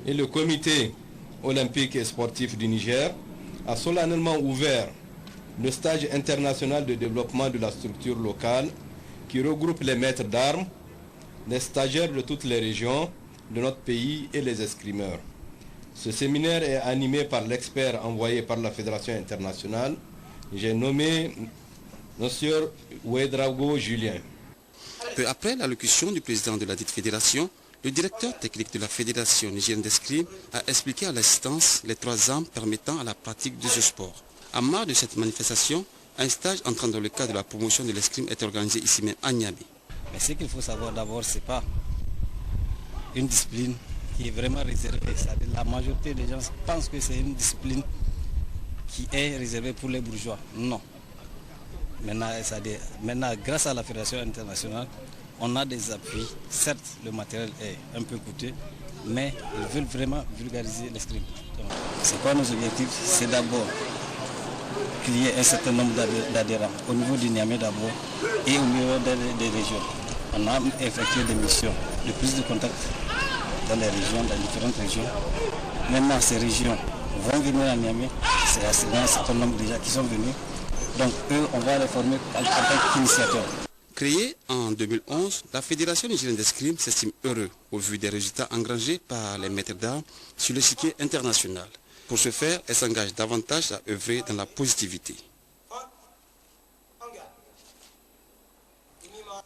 et le Comité olympique et sportif du Niger, a solennellement ouvert le stage international de développement de la structure locale qui regroupe les maîtres d'armes, les stagiaires de toutes les régions de notre pays et les escrimeurs. Ce séminaire est animé par l'expert envoyé par la Fédération internationale. J'ai nommé M. Ouedraogo Julien. Peu après l'allocution du président de la dite fédération, le directeur technique de la Fédération nigérienne d'escrime a expliqué à l'assistance les 3 armes permettant à la pratique de ce sport. En marge de cette manifestation, un stage entrant dans le cadre de la promotion de l'escrime est organisé ici même à Niamey. Mais ce qu'il faut savoir d'abord, ce n'est pas une discipline qui est vraiment réservée. La majorité des gens pensent que c'est une discipline qui est réservée pour les bourgeois. Non. Maintenant, grâce à la Fédération internationale, on a des appuis. Certes, le matériel est un peu coûteux, mais ils veulent vraiment vulgariser l'escrime. C'est quoi nos objectifs? C'est d'abord qu'il y ait un certain nombre d'adhérents au niveau du Niamey d'abord et au niveau des régions. On a effectué des missions de prise de contact dans les régions, dans différentes régions. Maintenant, ces régions vont venir à Niamey. C'est un certain nombre déjà qui sont venus. Donc eux, on va les former en tant qu'initiateurs. Créée en 2011, la Fédération nigérienne d'escrime s'estime heureux au vu des résultats engrangés par les maîtres d'armes sur l'échiquier international. Pour ce faire, elle s'engage davantage à œuvrer dans la positivité.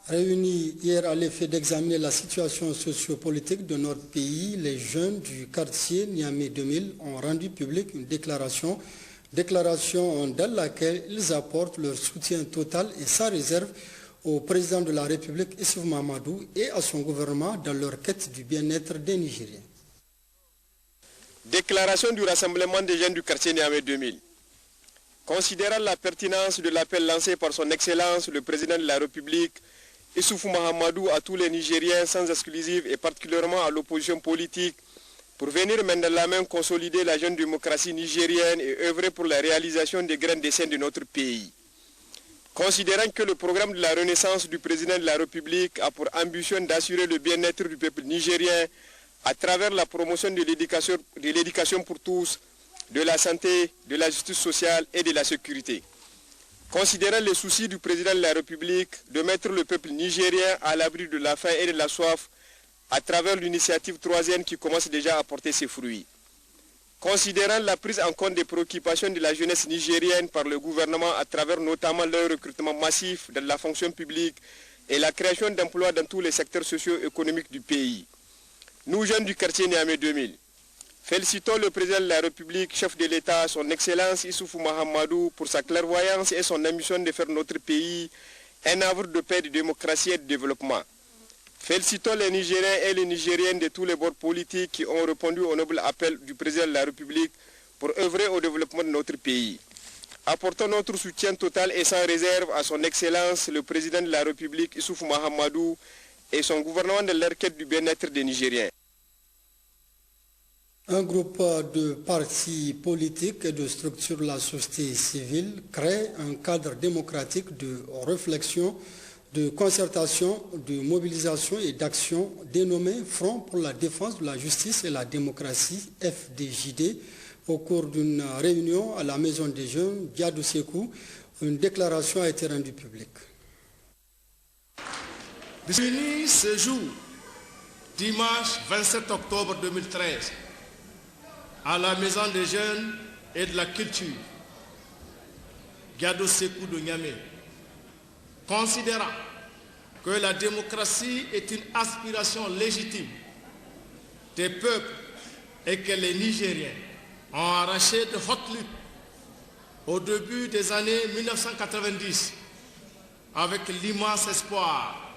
Réunis hier à l'effet d'examiner la situation sociopolitique de notre pays, les jeunes du quartier Niamey 2000 ont rendu publique une déclaration dans laquelle ils apportent leur soutien total et sans réserve au président de la République, Issoufou Mahamadou, et à son gouvernement dans leur quête du bien-être des Nigériens. Déclaration du rassemblement des jeunes du quartier Niamey 2000. Considérant la pertinence de l'appel lancé par son Excellence le président de la République, Issoufou Mahamadou, à tous les Nigériens sans exclusive et particulièrement à l'opposition politique, pour venir main dans la main consolider la jeune démocratie nigérienne et œuvrer pour la réalisation des grands desseins de notre pays. Considérant que le programme de la renaissance du président de la République a pour ambition d'assurer le bien-être du peuple nigérien à travers la promotion de l'éducation pour tous, de la santé, de la justice sociale et de la sécurité. Considérant les soucis du président de la République de mettre le peuple nigérien à l'abri de la faim et de la soif à travers l'initiative 3e qui commence déjà à porter ses fruits. Considérant la prise en compte des préoccupations de la jeunesse nigérienne par le gouvernement à travers notamment leur recrutement massif dans la fonction publique et la création d'emplois dans tous les secteurs socio-économiques du pays. Nous, jeunes du quartier Niamey 2000, félicitons le président de la République, chef de l'État, son Excellence Issoufou Mahamadou, pour sa clairvoyance et son ambition de faire notre pays un havre de paix, de démocratie et de développement. Félicitons les Nigériens et les Nigériennes de tous les bords politiques qui ont répondu au noble appel du président de la République pour œuvrer au développement de notre pays. Apportons notre soutien total et sans réserve à son Excellence, le président de la République, Issoufou Mahamadou, et son gouvernement de leur quête du bien-être des Nigériens. Un groupe de partis politiques et de structures de la société civile crée un cadre démocratique de réflexion, de concertation, de mobilisation et d'action dénommé Front pour la défense de la justice et la démocratie, FDJD, au cours d'une réunion à la Maison des Jeunes, Diadou Sekou. Une déclaration a été rendue publique. Fini ce jour, dimanche 27 octobre 2013, à la Maison des Jeunes et de la Culture, Diadou Sekou de Niamey, considérant que la démocratie est une aspiration légitime des peuples et que les Nigériens ont arraché de hautes luttes au début des années 1990 avec l'immense espoir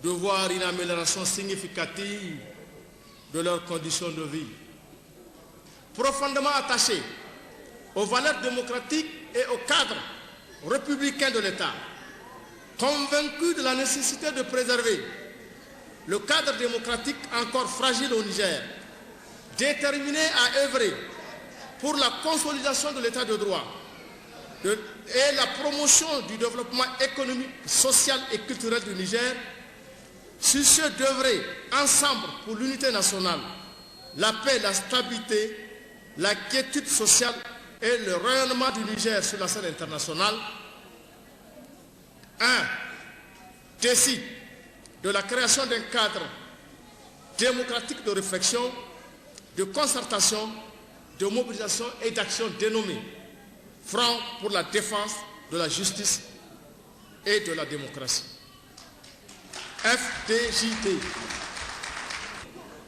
de voir une amélioration significative de leurs conditions de vie. Profondément attachés aux valeurs démocratiques et au cadre républicain de l'État, convaincus de la nécessité de préserver le cadre démocratique encore fragile au Niger, déterminés à œuvrer pour la consolidation de l'État de droit et la promotion du développement économique, social et culturel du Niger, soucieux d'œuvrer ensemble pour l'unité nationale, la paix, la stabilité, la quiétude sociale et le rayonnement du Niger sur la scène internationale. 1. Décide de la création d'un cadre démocratique de réflexion, de concertation, de mobilisation et d'action dénommé Front pour la défense de la justice et de la démocratie. FDJD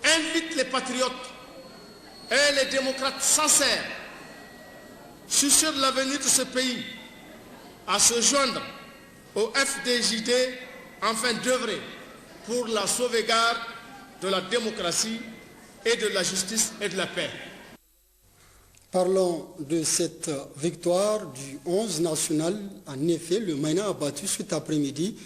invite les patriotes et les démocrates sincères, soucieux de l'avenir de ce pays, à se joindre au FDJD afin d'œuvrer pour la sauvegarde de la démocratie et de la justice et de la paix. Parlons de cette victoire du 11 national. En effet, le MENA a battu cet après-midi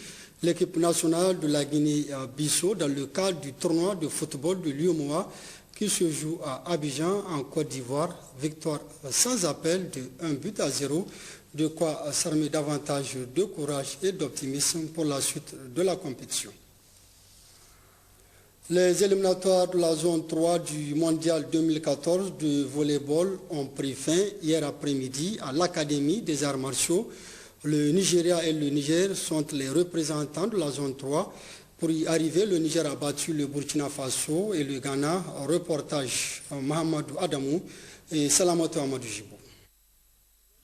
l'équipe nationale de la Guinée-Bissau dans le cadre du tournoi de football de l'UEMOA qui se joue à Abidjan en Côte d'Ivoire. Victoire sans appel de 1-0, de quoi s'armer davantage de courage et d'optimisme pour la suite de la compétition. Les éliminatoires de la zone 3 du Mondial 2014 de volleyball ont pris fin hier après-midi à l'Académie des arts martiaux. Le Nigeria et le Niger sont les représentants de la zone 3. Pour y arriver, le Niger a battu le Burkina Faso et le Ghana. Reportage Mahamadou Adamou et Salamatou Amadou Jibo.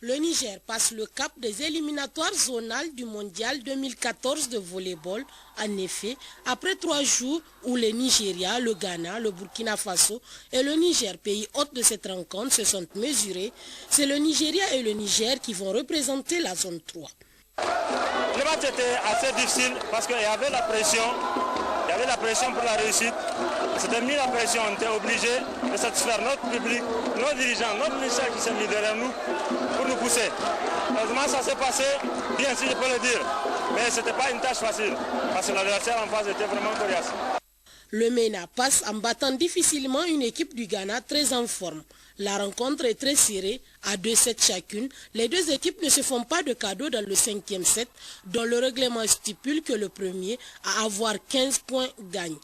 Le Niger passe le cap des éliminatoires zonales du Mondial 2014 de volleyball. En effet, après 3 jours où le Nigeria, le Ghana, le Burkina Faso et le Niger, pays hôte de cette rencontre, se sont mesurés, c'est le Nigeria et le Niger qui vont représenter la zone 3. Le match était assez difficile parce qu'il y avait la pression. Il y avait la pression pour la réussite. C'était mis la pression, on était obligé de satisfaire notre public, nos dirigeants, notre ministère qui s'est mis derrière nous pour nous pousser. Heureusement, ça s'est passé bien, si je peux le dire. Mais ce n'était pas une tâche facile parce que l'adversaire en face était vraiment coriace. Le MENA passe en battant difficilement une équipe du Ghana très en forme. La rencontre est très serrée, à 2-7 chacune. Les deux équipes ne se font pas de cadeaux dans le 5e set, dont le règlement stipule que le premier à avoir 15 points gagne.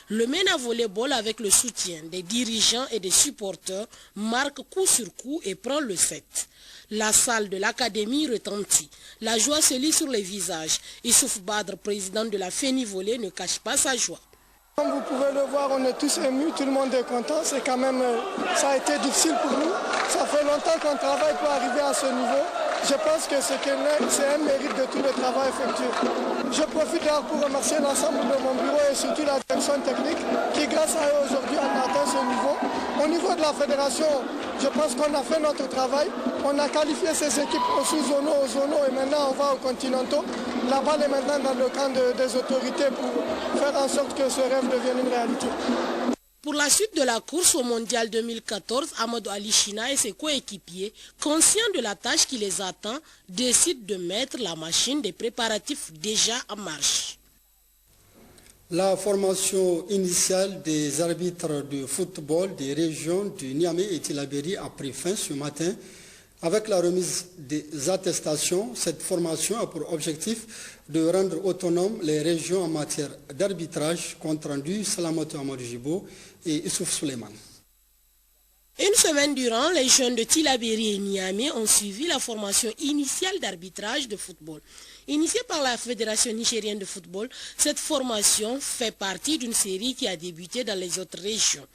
Le MENA Volleyball, avec le soutien des dirigeants et des supporters, marque coup sur coup et prend le set. La salle de l'académie retentit. La joie se lit sur les visages. Issouf Badr, président de la FENI Volley, ne cache pas sa joie. Comme vous pouvez le voir, on est tous émus, tout le monde est content. C'est quand même, ça a été difficile pour nous. Ça fait longtemps qu'on travaille pour arriver à ce niveau. Je pense que c'est un mérite de tout le travail effectué. Je profite d'ailleurs pour remercier l'ensemble de mon bureau et surtout la direction technique qui, grâce à eux aujourd'hui, on a atteint ce niveau. Au niveau de la fédération, je pense qu'on a fait notre travail. On a qualifié ces équipes aux sous-zonaux, aux zonaux et maintenant on va aux continentaux. La balle est maintenant dans le camp des autorités pour faire en sorte que ce rêve devienne une réalité. Pour la suite de la course au Mondial 2014, Amadou Ali China et ses coéquipiers, conscients de la tâche qui les attend, décident de mettre la machine des préparatifs déjà en marche. La formation initiale des arbitres de football des régions du Niamey et Tillabéri a pris fin ce matin. Avec la remise des attestations, cette formation a pour objectif de rendre autonomes les régions en matière d'arbitrage, compte rendu Salamatou Amadou Jibo et Issouf Suleiman. Une semaine durant, les jeunes de Tillabéri et Niamey ont suivi la formation initiale d'arbitrage de football. Initiée par la Fédération nigérienne de football, cette formation fait partie d'une série qui a débuté dans les autres régions.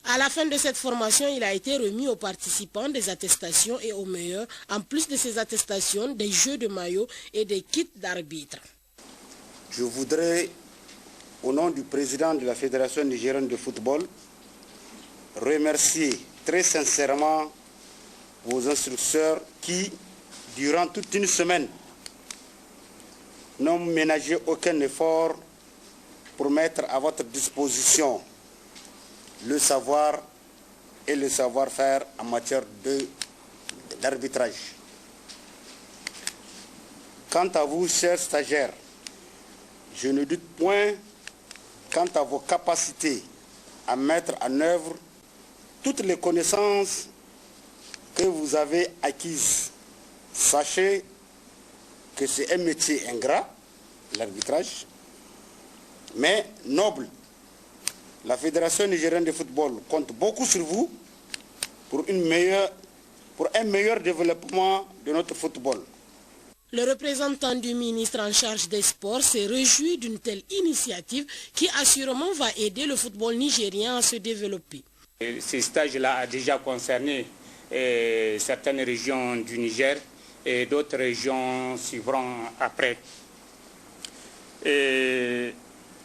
À la fin de cette formation, il a été remis aux participants des attestations et aux meilleurs, en plus de ces attestations, des jeux de maillot et des kits d'arbitre. Je voudrais, au nom du président de la Fédération nigérienne de football, remercier très sincèrement vos instructeurs qui, durant toute une semaine, n'ont ménagé aucun effort pour mettre à votre disposition le savoir et le savoir-faire en matière d'arbitrage. Quant à vous, chers stagiaires, je ne doute point quant à vos capacités à mettre en œuvre toutes les connaissances que vous avez acquises. Sachez que c'est un métier ingrat, l'arbitrage, mais noble. La Fédération nigérienne de football compte beaucoup sur vous pour un meilleur développement de notre football. Le représentant du ministre en charge des sports s'est réjoui d'une telle initiative qui assurément va aider le football nigérien à se développer. Ce stage-là a déjà concerné certaines régions du Niger et d'autres régions suivront après.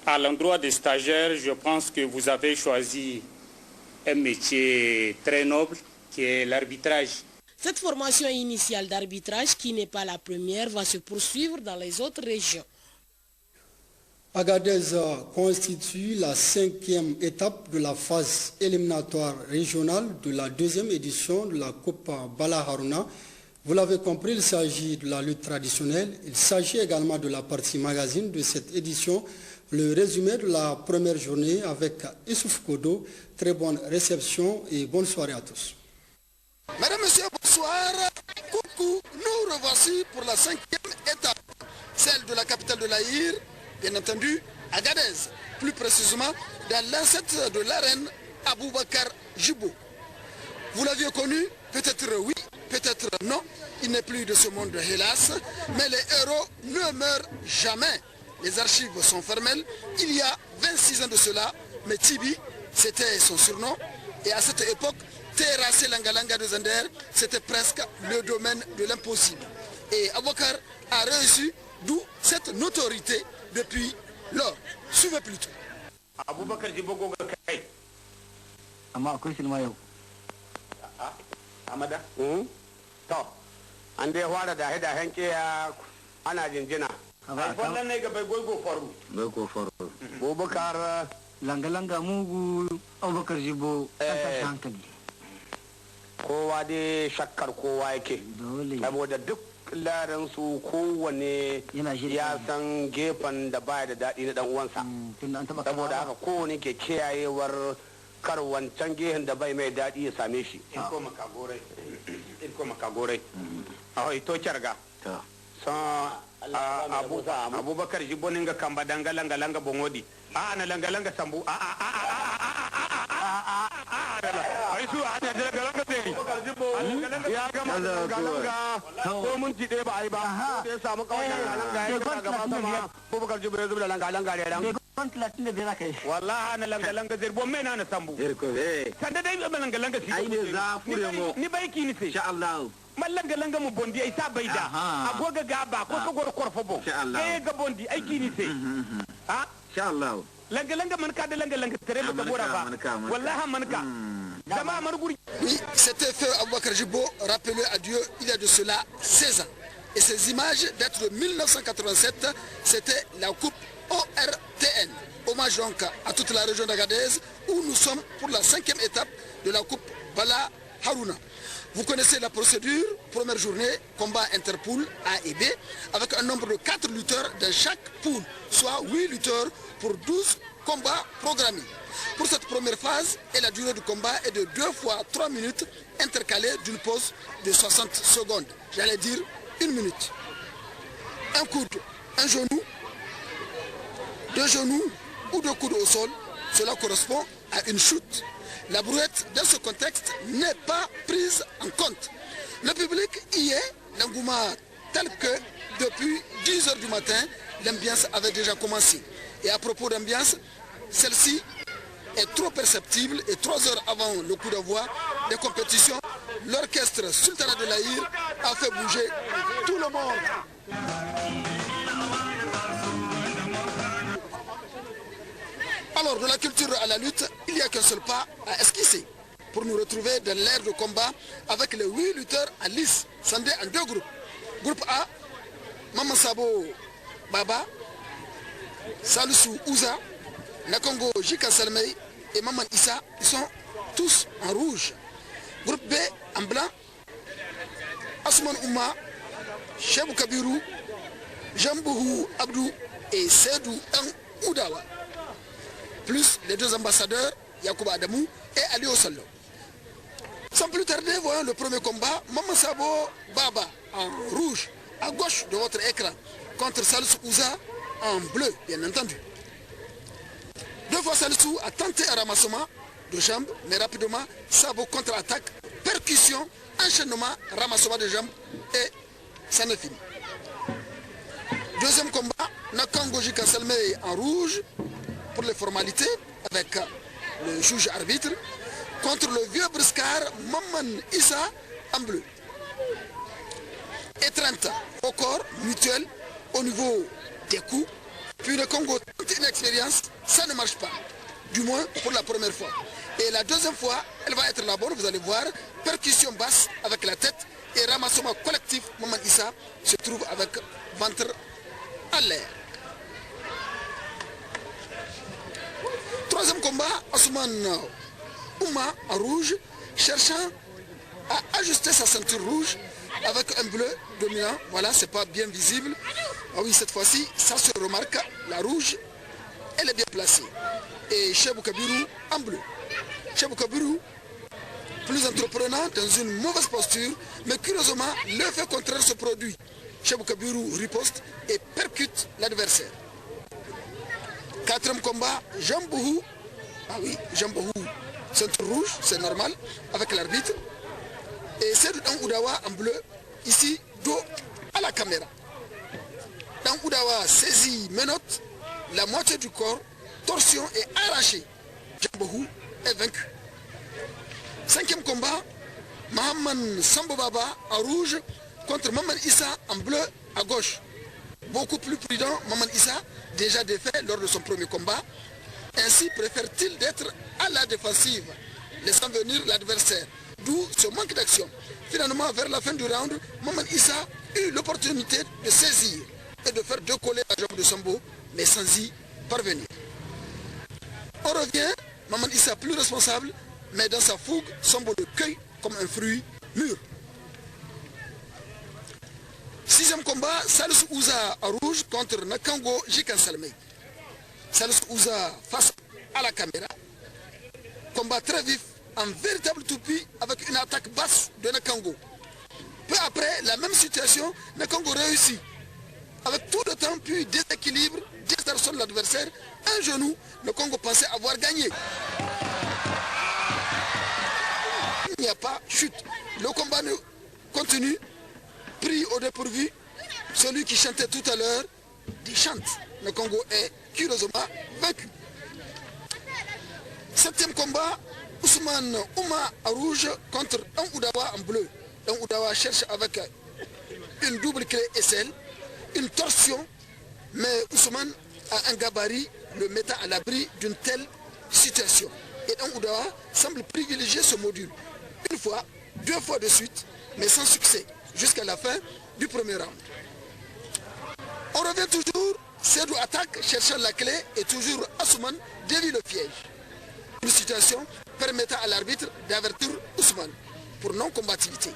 À l'endroit des stagiaires, je pense que vous avez choisi un métier très noble qui est l'arbitrage. Cette formation initiale d'arbitrage, qui n'est pas la première, va se poursuivre dans les autres régions. Agadez constitue la 5e étape de la phase éliminatoire régionale de la 2e édition de la Coupe Bala Harouna. Vous l'avez compris, il s'agit de la lutte traditionnelle. Il s'agit également de la partie magazine de cette édition. Le résumé de la première journée avec Issouf Kodo. Très bonne réception et bonne soirée à tous. Mesdames, Messieurs, bonsoir. Coucou, nous revoici pour la 5e étape, celle de la capitale de l'Aïr, bien entendu, Agadez, plus précisément dans l'ancêtre de l'arène Aboubakar Jibo. Vous l'aviez connu, peut-être oui, peut-être non, il n'est plus de ce monde hélas, mais les héros ne meurent jamais. Les archives sont formelles. Il y a 26 ans de cela, mais Tibi, c'était son surnom, et à cette époque, terrasser l'Angalanga de Zander, c'était presque le domaine de l'impossible. Et Aboubakar a réussi, d'où cette notoriété depuis lors. Suivez plutôt. Aboubakar Jibo Gogakai. Amma akwai silma yau. Amada? To, an dai fara da haida hanke ana jinjina. Wannan ne ga bai gogo faru. Bai go faru. Abubakar langa-langa mugu Abubakar Jibo ta hankali. Kowa dai shakkar kowa yake. Saboda duk larin su kowane ya san gefen da baya da daɗi na dan uwansa. Saboda haka kowane ke kiyayewar kar wancan gehen da bai mai daɗi ya same shi. Ilko makagorai. A ito kyarga. Abubakar Jibo ninga kamba danga langa bongodi. Ana langa sambu. Ai su ana langa sai. Ya gama langa ko mun ci dai ba ai ba. Sai samu kawai langa ya gaba sama. Abubakar Jibo ya zuba langa da ran. kwan 35 kai wallahi na langa langa zirbo mai na sambu zirko sanda dai langa langa si ai ne za fure mo ni bai ki ni sai insha Allah mallanga langa mu bondi ai sa bai da agoga gaba ko to gor korfo bo kai ga bondi ai ki ni sai ha insha Allah langa langa man ka da langa langa tare mu gora ba wallahi man ka jama'a marguri. Oui, c'était Feu Aboubakar Jibo, rappelé à Dieu il y a de cela 16 ans. Et ces images datent de 1987, c'était la coupe ORTN. Hommage donc à toute la région d'Agadez où nous sommes pour la 5e étape de la coupe Bala Harouna. Vous connaissez la procédure, première journée, combat interpool A et B, avec un nombre de 4 lutteurs dans chaque poule, soit 8 lutteurs pour 12 combats programmés. Pour cette première phase, et la durée du combat est de 2 fois 3 minutes, intercalée d'une pause de 60 secondes. J'allais dire 1 minute. Un coude, un genou, 2 genoux ou 2 coudes au sol, cela correspond à une chute. La brouette, dans ce contexte, n'est pas prise en compte. Le public y est, l'engouement tel que depuis 10 h du matin, l'ambiance avait déjà commencé. Et à propos d'ambiance, celle-ci est trop perceptible et 3 heures avant le coup d'envoi des compétitions, l'orchestre Sultanat de l'Aïr a fait bouger tout le monde. Alors, de la culture à la lutte, il n'y a qu'un seul pas à esquisser pour nous retrouver dans l'ère de combat avec les 8 lutteurs en lice, scindés en 2 groupes. Groupe A, Maman Sabo Baba, Salisu Ouza, Nakongo Jika Salmei et Maman Issa, ils sont tous en rouge. Groupe B, en blanc, Asman Ouma, Chebou Kabirou, Jambouhou Abdou et Sedou Oudawa. Plus les 2 ambassadeurs, Yacouba Adamou et Ali Osallo. Sans plus tarder, voyons le premier combat, Maman Sabo Baba en rouge, à gauche de votre écran, contre Salisu Ouza en bleu, bien entendu. 2 fois Salisu a tenté un ramassement de jambes, mais rapidement, Sabo contre-attaque, percussion, enchaînement, ramassement de jambes, et ça n'est fini. Deuxième combat, Nakango Jika Salmei en rouge, pour les formalités, avec le juge arbitre, contre le vieux briscard Maman Issa en bleu. Et 30 au corps, mutuel, au niveau des coups, puis le Congo tente une expérience, ça ne marche pas, du moins pour la première fois. Et la deuxième fois, elle va être la bonne, vous allez voir, percussion basse avec la tête et ramassement collectif, Maman Issa se trouve avec ventre à l'air. Troisième combat, Ousmane Ouma en rouge, cherchant à ajuster sa ceinture rouge avec un bleu dominant. Voilà, c'est pas bien visible. Ah oui, cette fois-ci, ça se remarque. La rouge, elle est bien placée. Et Chebou Kabirou en bleu. Chebou Kabirou, plus entreprenant, dans une mauvaise posture, mais curieusement, l'effet contraire se produit. Chebou Kabirou riposte et percute l'adversaire. Quatrième combat, Jambouhou. Ah oui, Jambouhou, centre rouge, c'est normal, avec l'arbitre. Et c'est Dan Oudawa en bleu, ici, dos à la caméra. Dan Oudawa saisit menotte, la moitié du corps, torsion est arrachée. Jambouhou est vaincu. Cinquième combat, Mahaman Sambobaba en rouge contre Maman Issa en bleu à gauche. Beaucoup plus prudent, Maman Issa, déjà défait lors de son premier combat. Ainsi préfère-t-il d'être à la défensive, laissant venir l'adversaire. D'où ce manque d'action. Finalement, vers la fin du round, Maman Issa eut l'opportunité de saisir et de faire décoller la jambe de Sambo, mais sans y parvenir. On revient, Maman Issa plus responsable, mais dans sa fougue, Sambo le cueille comme un fruit mûr. Sixième combat, Salisu Ouza en rouge contre Nakango Jikan Salmei. Salisu Ouza face à la caméra. Combat très vif, en véritable toupie avec une attaque basse de Nakango. Peu après, la même situation, Nakango réussit. Avec tout le temps, puis déséquilibre, distorsionne l'adversaire. Un genou, le Congo pensait avoir gagné. Il n'y a pas chute. Le combat continue. Pris au dépourvu, celui qui chantait tout à l'heure, des chantes. Le Congo est curieusement vaincu. 7e combat, Ousmane Ouma à rouge contre un Oudawa en bleu. Un Oudawa cherche avec une double clé SL, une torsion, mais Ousmane a un gabarit le mettant à l'abri d'une telle situation. Et un Oudawa semble privilégier ce module. Une fois, 2 fois de suite, mais sans succès, jusqu'à la fin du premier round. On revient toujours, Sedou attaque, cherchant la clé, et toujours Ousmane dévie le piège. Une situation permettant à l'arbitre d'avertir Ousmane pour non-combativité.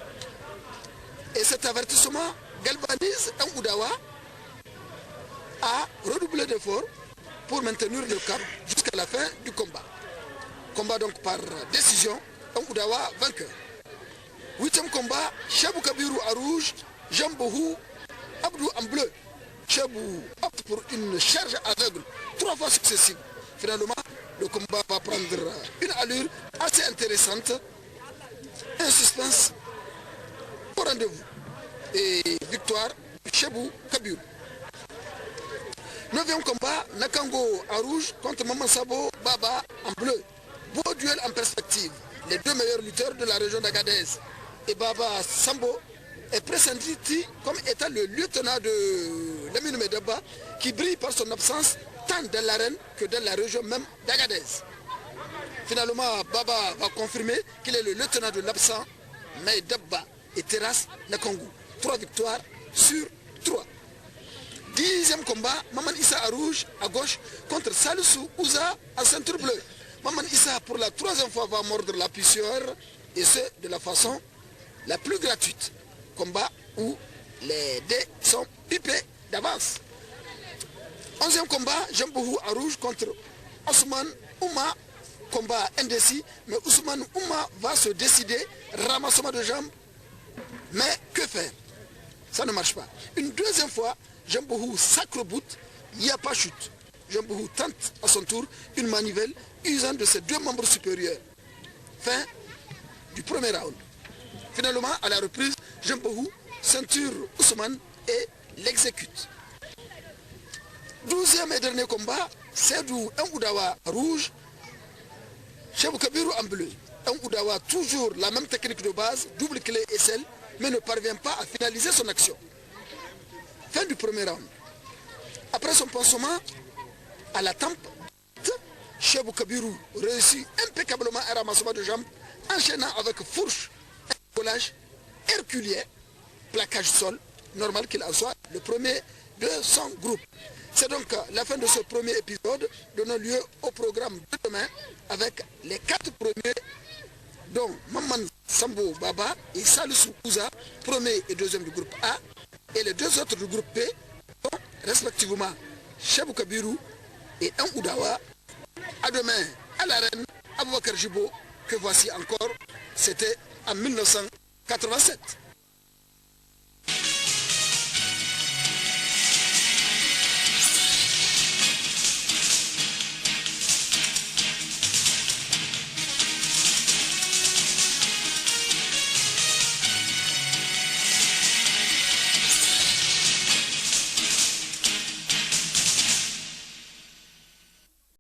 Et cet avertissement galvanise un Oudawa à redoubler d'efforts pour maintenir le cap jusqu'à la fin du combat. Combat donc par décision, un Oudawa vainqueur. 8e combat, Chabou Kabirou à rouge, Jean Bohou, Abdou en bleu. Chabou opte pour une charge aveugle 3 fois successive. Finalement, le combat va prendre une allure assez intéressante. Un suspense au rendez-vous. Et victoire, Chabou Kabirou. 9e combat, Nakango en rouge contre Maman Sabo Baba en bleu. Beau duel en perspective. Les 2 meilleurs lutteurs de la région d'Agadez. Et Baba Sambo est pressenti comme étant le lieutenant de Lamine Medaba qui brille par son absence tant dans l'arène que dans la région même d'Agadez. Finalement, Baba va confirmer qu'il est le lieutenant de l'absent Medaba et terrasse Nakango. 3 victoires sur 3. 10e combat, Maman Issa à rouge, à gauche, contre Salissou Ouza en ceinture bleue. Maman Issa, pour la 3e fois, va mordre la puisseur, et ce, de la façon la plus gratuite. Combat où les dés sont pipés d'avance. 11e combat, Jambohou à rouge contre Ousmane Ouma. Combat indécis, mais Ousmane Ouma va se décider, ramassement de jambes. Mais que faire? Ça ne marche pas. Une 2e fois, Jambohou sacre-boute, il n'y a pas chute. Jambohou tente à son tour une manivelle usant de ses 2 membres supérieurs. Fin du premier round. Finalement, à la reprise, Jambohou ceinture Ousmane et l'exécute. 12e et dernier combat, Sedou un Oudawa rouge, Chabou Kabirou en bleu. Un Oudawa toujours la même technique de base, double clé et SL, mais ne parvient pas à finaliser son action. Fin du premier round. Après son pansement à la tempe, Chabou Kabirou réussit impeccablement un ramassement de jambes, enchaînant avec fourche un collage herculien, plaquage sol, normal qu'il en soit le premier de son groupe. C'est donc la fin de ce premier épisode, donnant lieu au programme de demain avec les 4 premiers, dont Maman Sambo Baba et Salissou Ouza, premier et deuxième du groupe A, et les 2 autres du groupe P, dont respectivement Chabou Kabirou et un Oudawa. À demain à l'arène Aboubakar Jibo, que voici encore, c'était en 1987.